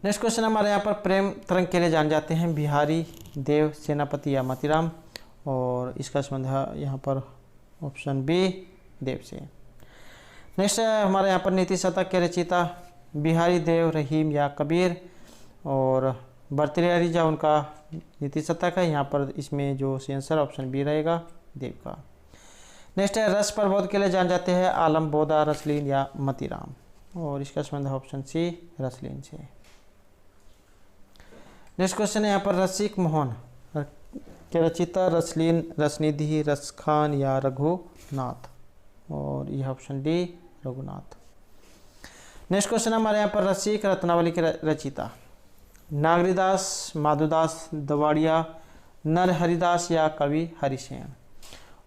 नेक्स्ट क्वेश्चन हमारे यहाँ पर प्रेम तरंग के लिए जान जाते हैं बिहारी देव सेनापति या मोतीराम, और इसका संबंध है यहाँ पर ऑप्शन बी देव से। नेक्स्ट है हमारे यहाँ पर नीति शतक के रचयिता बिहारी देव रहीम या कबीर, और भर्तृहरि उनका नीति शतक है, यहाँ पर इसमें जो आंसर ऑप्शन बी रहेगा देव का। नेक्स्ट है रस प्रबोध के लिए जान जाते हैं आलम बोदा रसलीन या मोतीराम, और इसका संबंध ऑप्शन सी रसलीन से। नेक्स्ट क्वेश्चन है यहाँ पर रसिक मोहन के रचयिता रसलीन रसनिधि रसखान या रघुनाथ, और यह option D Raghunath. Next question हमारे यहाँ पर रसिक रत्नावली के रचयिता नागरीदास माधुदास दवाड़िया नर हरिदास या कवि हरिसेन,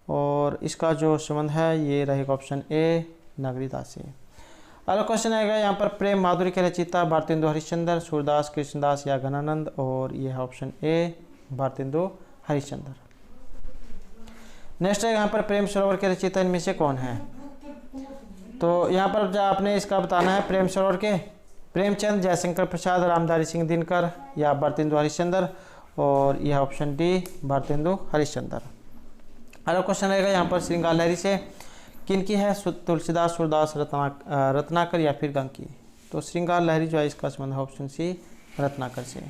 और इसका जो संबंध है ये रहेगा ऑप्शन ए नागरीदास से। अगला क्वेश्चन आएगा यहाँ पर प्रेम माधुरी के रचयिता भारतेंदु हरिश्चंद्र सूरदास कृष्णदास या गणानंद, और यह option A Bharatendu Harishchandra. Next है यहाँ पर प्रेम सरोवर के रचयिता इनमें से कौन है, तो यहाँ पर आपने इसका बताना है प्रेम सरोवर के प्रेमचंद जयशंकर प्रसाद रामधारी सिंह दिनकर या भारतेंदु हरिश्चंद्र, और यह ऑप्शन डी भारतेंदु हरिश्चंद्र। अगला क्वेश्चन रहेगा यहाँ पर श्रृंगार लहरी से किनकी है, तुलसीदास सूरदास रत्नाकर या फिर गंकी, तो श्रृंगार लहरी जो है इसका संबंध है ऑप्शन सी रत्नाकर से।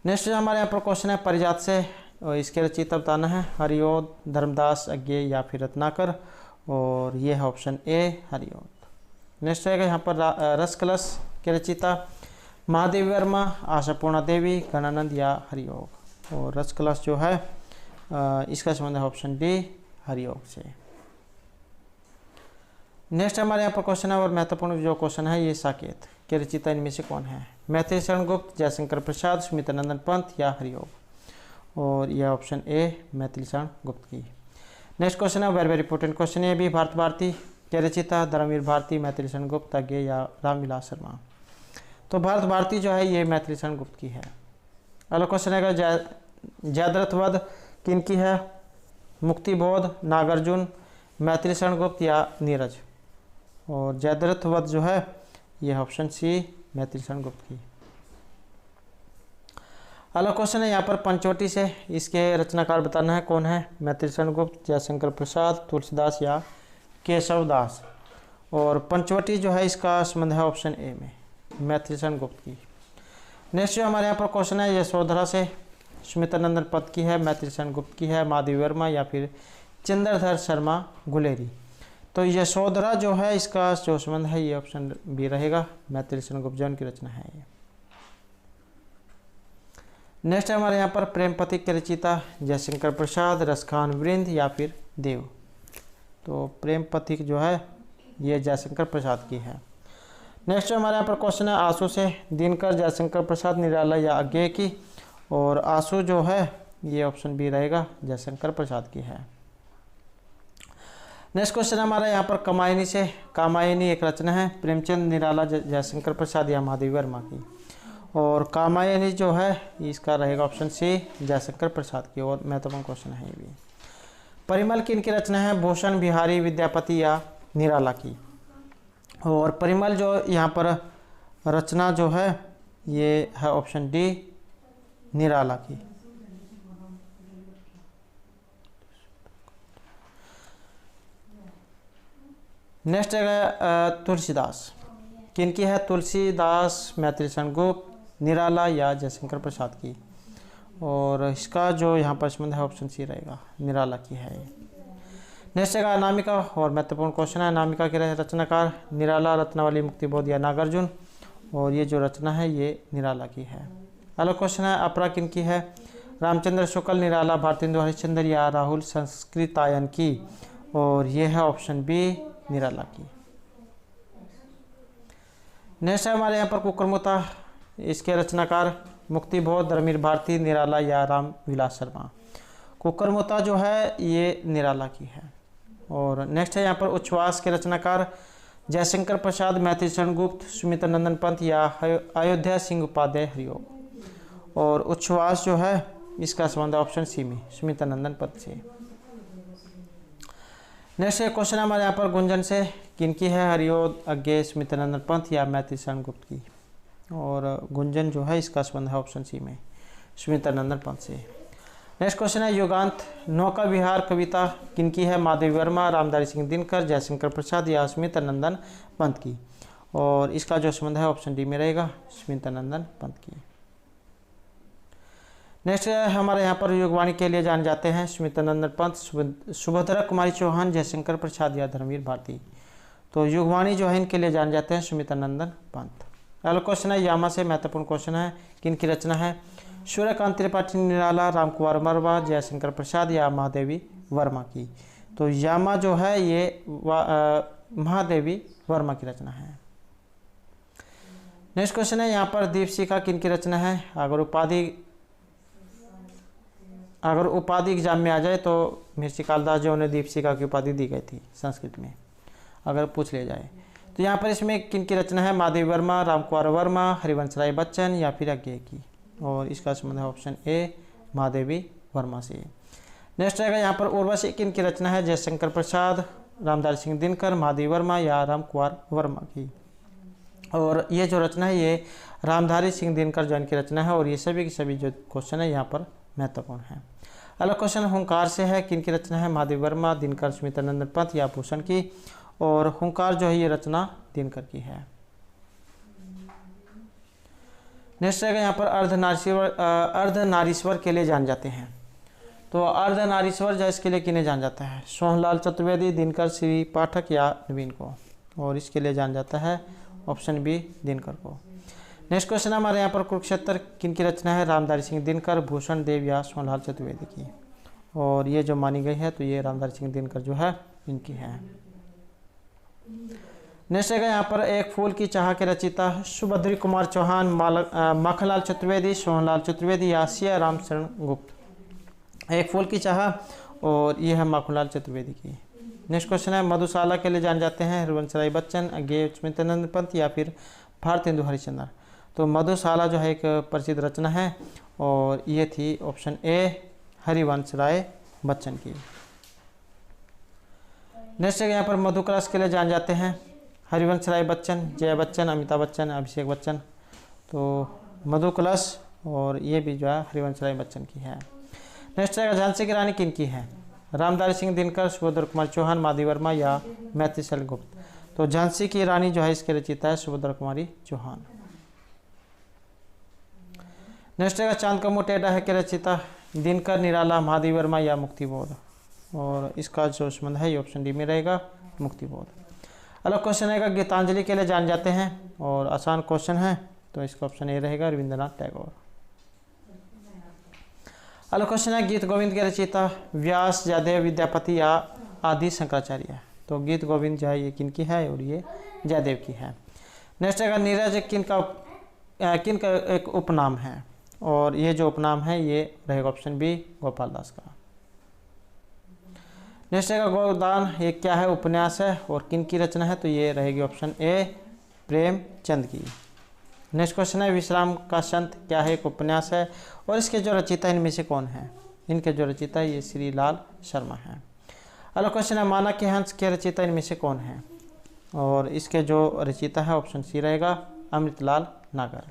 नेक्स्ट हमारे यहाँ पर क्वेश्चन है परिजात से, और इसके रचयिता बताना है हरिओद धर्मदास अज्ञे या फिर रत्नाकर, और ये है ऑप्शन ए हरिओद। नेक्स्ट रहेगा यहाँ पर रस कलश के रचयिता महादेवी वर्मा आशापूर्णा देवी गणानंद या हरियोग, और रस कलश जो है इसका संबंध है ऑप्शन डी हरियोग से। नेक्स्ट हमारे यहाँ पर क्वेश्चन है और महत्वपूर्ण जो क्वेश्चन है ये साकेत के रचयिता इनमें से कौन है, मैथिली शरण गुप्त जयशंकर प्रसाद सुमित्रानंदन पंत या हरियोग, और यह ऑप्शन ए मैथिली शरण गुप्त की। नेक्स्ट क्वेश्चन है वेरी इंपॉर्टेंट क्वेश्चन है भी भारत भारती के रचयिता धर्मवीर भारती मैथिली शरण गुप्त अज्ञे या रामविलास शर्मा, तो भारत भारती जो है ये मैथिली शरण गुप्त की है। अगला क्वेश्चन है जयद्रथ वध किनकी है, मुक्तिबोध नागार्जुन मैथिली शरण गुप्त या नीरज, और जयद्रथ वध जो है यह ऑप्शन सी मैथिली शरण गुप्त की। अगला क्वेश्चन है यहाँ पर पंचवटी से, इसके रचनाकार बताना है कौन है, मैथिली शरण गुप्त जयशंकर प्रसाद तुलसीदास या केशवदास, और पंचवटी जो है इसका संबंध है ऑप्शन ए में मैथिली शरण गुप्त की। नेक्स्ट जो हमारे यहाँ पर क्वेश्चन है यशोधरा से, सुमित्रानंदन पद की है मैथिली शरण गुप्त की है महादेवी वर्मा या फिर चंद्रधर शर्मा गुलेरी, तो यशोधरा जो है इसका जो संबंध है ये ऑप्शन बी रहेगा मैथिली शरण गुप्त जौन की रचना है ये। नेक्स्ट है हमारे यहाँ पर प्रेम पथिक के रचयिता जयशंकर प्रसाद रसखान वृंद या फिर देव, तो प्रेम पथिक जो है ये जयशंकर प्रसाद की है। नेक्स्ट हमारे यहाँ पर क्वेश्चन है आंसू से, दिनकर जयशंकर प्रसाद निराला या अज्ञे की, और आंसू जो है ये ऑप्शन बी रहेगा जयशंकर प्रसाद की है। नेक्स्ट क्वेश्चन हमारा यहाँ पर कामायनी से, कामायनी एक रचना है प्रेमचंद निराला जयशंकर प्रसाद या महादेवी वर्मा की, और कामायनी जो है इसका रहेगा ऑप्शन सी जयशंकर प्रसाद की, और महत्वपूर्ण क्वेश्चन है ये भी। परिमल की इनकी रचना है भूषण बिहारी विद्यापति या निराला की, और परिमल जो यहाँ पर रचना जो है ये है ऑप्शन डी निराला की। नेक्स्ट है तुलसीदास किनकी है, तुलसीदास मैथिली शरण गुप्त निराला या जयशंकर प्रसाद की, और इसका जो यहाँ पर संबंध है ऑप्शन सी रहेगा निराला की है। नेक्स्ट है अनामिका, और महत्वपूर्ण क्वेश्चन है अनामिका के रचनाकार निराला रत्नावली मुक्तिबोध या नागार्जुन, और ये जो रचना है ये निराला की है। अगला क्वेश्चन है अपरा किनकी है, रामचंद्र शुक्ल निराला भारतेंदु हरिश्चंद्र या राहुल संस्कृतायन की, और ये है ऑप्शन बी निराला की। नेक्स्ट है हमारे यहाँ पर कुकरमुता, इसके रचनाकार मुक्तिबोध धर्मवीर भारती निराला या रामविलास शर्मा, कुकरमुता जो है ये निराला की है। और नेक्स्ट है यहाँ पर उच्छ्वास के रचनाकार जयशंकर प्रसाद मैथिली शरण गुप्त सुमित्रानंदन पंत या अयोध्या सिंह उपाध्याय हरियोग, और उच्छ्वास जो है इसका संबंध ऑप्शन सी में सुमित्रानंदन पंत से। नेक्स्ट क्वेश्चन हमारे यहाँ पर गुंजन से, किनकी है? हरिओद अज्ञे, स्मितानंदन पंत या मैथिली शरण गुप्त की। और गुंजन जो है इसका संबंध है ऑप्शन सी में स्मितानंदन पंत से। नेक्स्ट क्वेश्चन है युगांत नौका विहार कविता किनकी है? माधवी वर्मा, रामधारी सिंह दिनकर, जयशंकर प्रसाद या स्मितानंदन पंत की। और इसका जो संबंध है ऑप्शन डी में रहेगा स्मितानंदन पंत की। नेक्स्ट हमारे यहाँ पर युगवाणी के लिए जाने जाते हैं स्मितानंदन पंत, सुभद्रा कुमारी चौहान, जयशंकर प्रसाद या धर्मवीर भारती। तो युगवाणी जो है इनके लिए जाने जाते हैं स्मितानंदन पंत। अगला क्वेश्चन है यामा से महत्वपूर्ण क्वेश्चन है, किनकी रचना है? सूर्यकांत त्रिपाठी निराला, रामकुमार वर्मा, जयशंकर प्रसाद या महादेवी वर्मा की। तो यामा जो है ये महादेवी वर्मा की रचना है। नेक्स्ट क्वेश्चन है यहाँ पर दीपशिखा किनकी रचना है? अगर उपाधि एग्जाम में आ जाए तो महर्षि कालिदास जो उन्हें दीपशिखा की उपाधि दी गई थी संस्कृत में, अगर पूछ लिया जाए तो यहाँ पर इसमें किनकी रचना है? माधवी वर्मा, रामकुमार वर्मा, हरिवंश राय बच्चन या फिर अज्ञे की। और इसका संबंध है ऑप्शन ए महादेवी वर्मा से। नेक्स्ट रहेगा यहाँ पर उर्वशी किनकी रचना है? जयशंकर प्रसाद, रामधारी सिंह दिनकर, महादेवी वर्मा या रामकुमार वर्मा की। और ये जो रचना है ये रामधारी सिंह दिनकर जो इनकी रचना है। और ये सभी की सभी जो क्वेश्चन है यहाँ पर महत्वपूर्ण है। अगला क्वेश्चन हुंकार से है, किनकी रचना है? माधवी वर्मा, दिनकर, स्मितानंदन पंत या भूषण की। और हुंकार जो है ये रचना दिनकर की है। नेक्स्ट रहेगा यहाँ पर अर्धनारीश्वर के लिए जान जाते हैं। तो अर्धनारीश्वर जो इसके लिए किन्हें जान जाता है? सोहनलाल चतुर्वेदी, दिनकर, श्री पाठक या नवीन को। और इसके लिए जान जाता है ऑप्शन बी दिनकर को। नेक्स्ट क्वेश्चन हमारे यहाँ पर कुरुक्षेत्र किनकी रचना है? रामधारी सिंह दिनकर, भूषण देव या सोहनलाल चतुर्वेदी की। और ये जो मानी गई है तो ये रामधारी सिंह दिनकर जो है इनकी है। नेक्स्ट है यहाँ पर एक फूल की चाह के रचयिता सुभद्री कुमार चौहान, माखनलाल चतुर्वेदी, सोहनलाल चतुर्वेदी या सिया राम शरण गुप्त। एक फूल की चाह और ये है माखनलाल चतुर्वेदी की। नेक्स्ट क्वेश्चन है मधुशाला के लिए जान जाते हैं हरिवंश राय बच्चन, अज्ञे, स्मितानंदन पंत या फिर भारतेंदु हरिश्चंद्र। तो मधुशाला जो है एक प्रसिद्ध रचना है और ये थी ऑप्शन ए हरिवंश राय बच्चन की। नेक्स्ट है यहाँ पर मधुकलश के लिए जान जाते हैं हरिवंश राय बच्चन, जया बच्चन, अमिताभ बच्चन, अभिषेक बच्चन। तो मधुकलश और ये भी जो है हरिवंश राय बच्चन की है। नेक्स्ट है झांसी की रानी किनकी है? रामधारी सिंह दिनकर, सुभद्रा कुमार चौहान, माधवी वर्मा या मैथिली शरण गुप्त। तो झांसी की रानी जो है इसके रचयिता है सुभद्रा कुमारी चौहान। नेक्स्ट है चांद का मुंह टेढ़ा है के रचयिता दिनकर, निराला, माधवी वर्मा या मुक्तिबोध। और इसका जो संबंध है ये ऑप्शन डी में रहेगा मुक्तिबोध। अलग क्वेश्चन है गीतांजलि के लिए जान जाते हैं और आसान क्वेश्चन है तो इसका ऑप्शन ए रहेगा रविंद्रनाथ टैगोर। अलग क्वेश्चन है गीत गोविंद के रचयिता व्यास, जयदेव, विद्यापति या आदि शंकराचार्य। तो गीत गोविंद जो है ये किनकी है और ये जयदेव की है। नेक्स्ट है नीरज किनका एक उपनाम है और ये जो उपनाम है ये रहेगा ऑप्शन बी गोपाल दास का। नेक्स्ट है गोदान ये क्या है? उपन्यास है और किन की रचना है? तो ये रहेगी ऑप्शन ए प्रेमचंद की। नेक्स्ट क्वेश्चन है विश्राम का संत क्या है? एक उपन्यास है और इसके जो रचयिता इनमें से कौन है? इनके जो रचयिता ये श्री लाल शर्मा है। अगला क्वेश्चन है माना के हंस के रचयिता इनमें से कौन है? और इसके जो रचयिता है ऑप्शन सी रहेगा अमृतलाल नागर।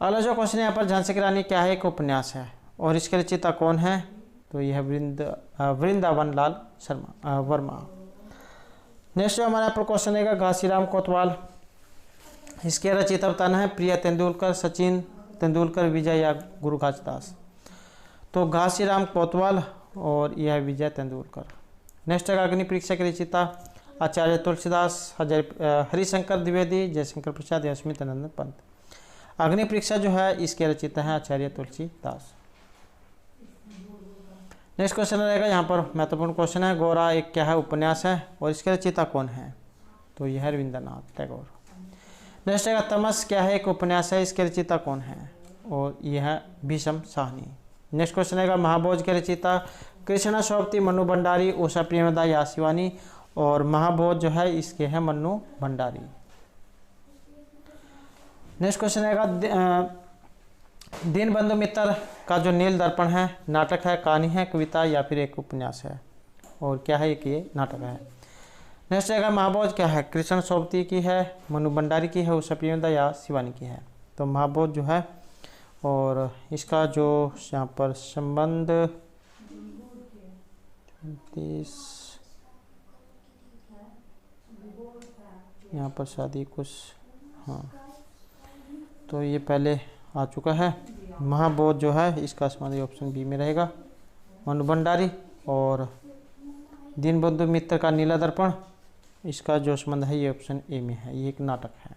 अगला जो क्वेश्चन है यहाँ पर झांसी की रानी क्या है? एक उपन्यास है और इसके रचयिता कौन है? तो यह वृंदावन लाल शर्मा वर्मा। नेक्स्ट जो हमारे यहाँ पर क्वेश्चन है घासीराम कोतवाल, इसके रचयिता बताना है प्रिया तेंदुलकर, सचिन तेंदुलकर, विजय या गुरु घासीदास। तो घासीराम कोतवाल और यह विजय तेंदुलकर। नेक्स्ट है अग्नि परीक्षा के रचयिता आचार्य तुलसीदास, हरिशंकर द्विवेदी, जयशंकर प्रसाद या स्मितानंदन पंत। अग्नि परीक्षा जो है इसके रचयिता है आचार्य तुलसीदास। नेक्स्ट क्वेश्चन रहेगा यहाँ पर महत्वपूर्ण क्वेश्चन है गोरा एक क्या है? उपन्यास है और इसके रचयिता कौन है? तो यह है रविंद्रनाथ टैगोर। नेक्स्ट है तमस क्या है? एक उपन्यास है, इसके रचयिता कौन है? और यह है भीषम साहनी। नेक्स्ट क्वेश्चन है महाभोज के रचयिता कृष्णा शोभती, मन्नू भंडारी, उषा प्रेमदा या शिवानी। और महाभोज जो है इसके हैं मन्नू भंडारी। नेक्स्ट क्वेश्चन है दीनबंधु मित्र का जो नील दर्पण है नाटक है, कहानी है, कविता या फिर एक उपन्यास है? और क्या है कि ये नाटक है। नेक्स्ट जगह महाबोध क्या है, कृष्ण सोबती की है, मनु भंडारी की है, उषा प्रियंदा या शिवानी की है। तो महाबोध जो है, और इसका जो यहाँ पर संबंध 30 यहाँ पर शादी कुछ, हाँ तो ये पहले आ चुका है। महाबोध जो है इसका संबंध ऑप्शन बी में रहेगा, मनु भंडारी। और दीनबंधु मित्र का नीला दर्पण, इसका जो संबंध है ये ऑप्शन ए में है, ये एक नाटक है।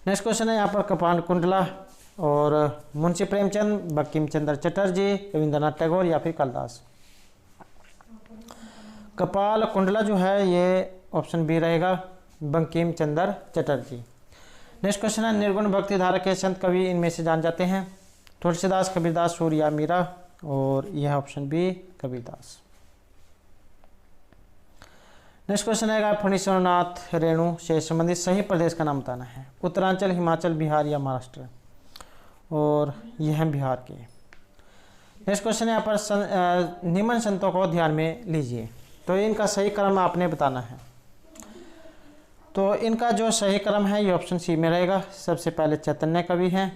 नेक्स्ट क्वेश्चन है यहाँ पर कपाल कुंडला और मुंशी प्रेमचंद, बंकिम चंद्र चटर्जी, रविंद्रनाथ टैगोर या फिर कालिदास। कपाल कुंडला जो है ये ऑप्शन बी रहेगा, बंकिम चंद्र चटर्जी। नेक्स्ट क्वेश्चन है निर्गुण भक्ति धारा के संत कवि इनमें से जान जाते हैं, तुलसीदास, कबीरदास, सूर या मीरा। और यह option B Kabirdas. Next question है फणीश्वरनाथ रेणु से संबंधित सही प्रदेश का नाम बताना है, उत्तरांचल, हिमाचल, बिहार या महाराष्ट्र। और यह है बिहार के। नेक्स्ट क्वेश्चन यहाँ पर निम्न संतों को ध्यान में लीजिए, तो इनका सही क्रम आपने बताना है। तो इनका जो सही क्रम है ये ऑप्शन सी में रहेगा। सबसे पहले चैतन्य कवि हैं,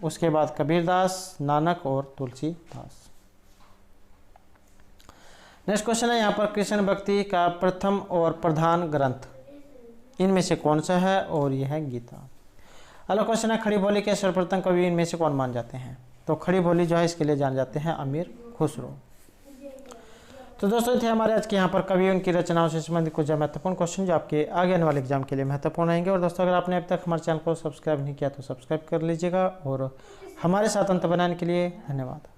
उसके बाद कबीरदास, नानक और तुलसीदास। नेक्स्ट क्वेश्चन है यहाँ पर कृष्ण भक्ति का प्रथम और प्रधान ग्रंथ इनमें से कौन सा है, और यह है गीता। अगला क्वेश्चन है खड़ी बोली के सर्वप्रथम कवि इनमें से कौन मान जाते हैं। तो खड़ी बोली जो है इसके लिए जान जाते हैं अमीर खुसरो। तो दोस्तों थे हमारे आज के यहाँ पर कवि उनकी रचनाओं से संबंधित कुछ महत्वपूर्ण क्वेश्चन जो आपके आगे आने वाले एग्जाम के लिए महत्वपूर्ण रहेंगे। और दोस्तों अगर आपने अब तक हमारे चैनल को सब्सक्राइब नहीं किया तो सब्सक्राइब कर लीजिएगा। और हमारे साथ अंत बनाने के लिए धन्यवाद।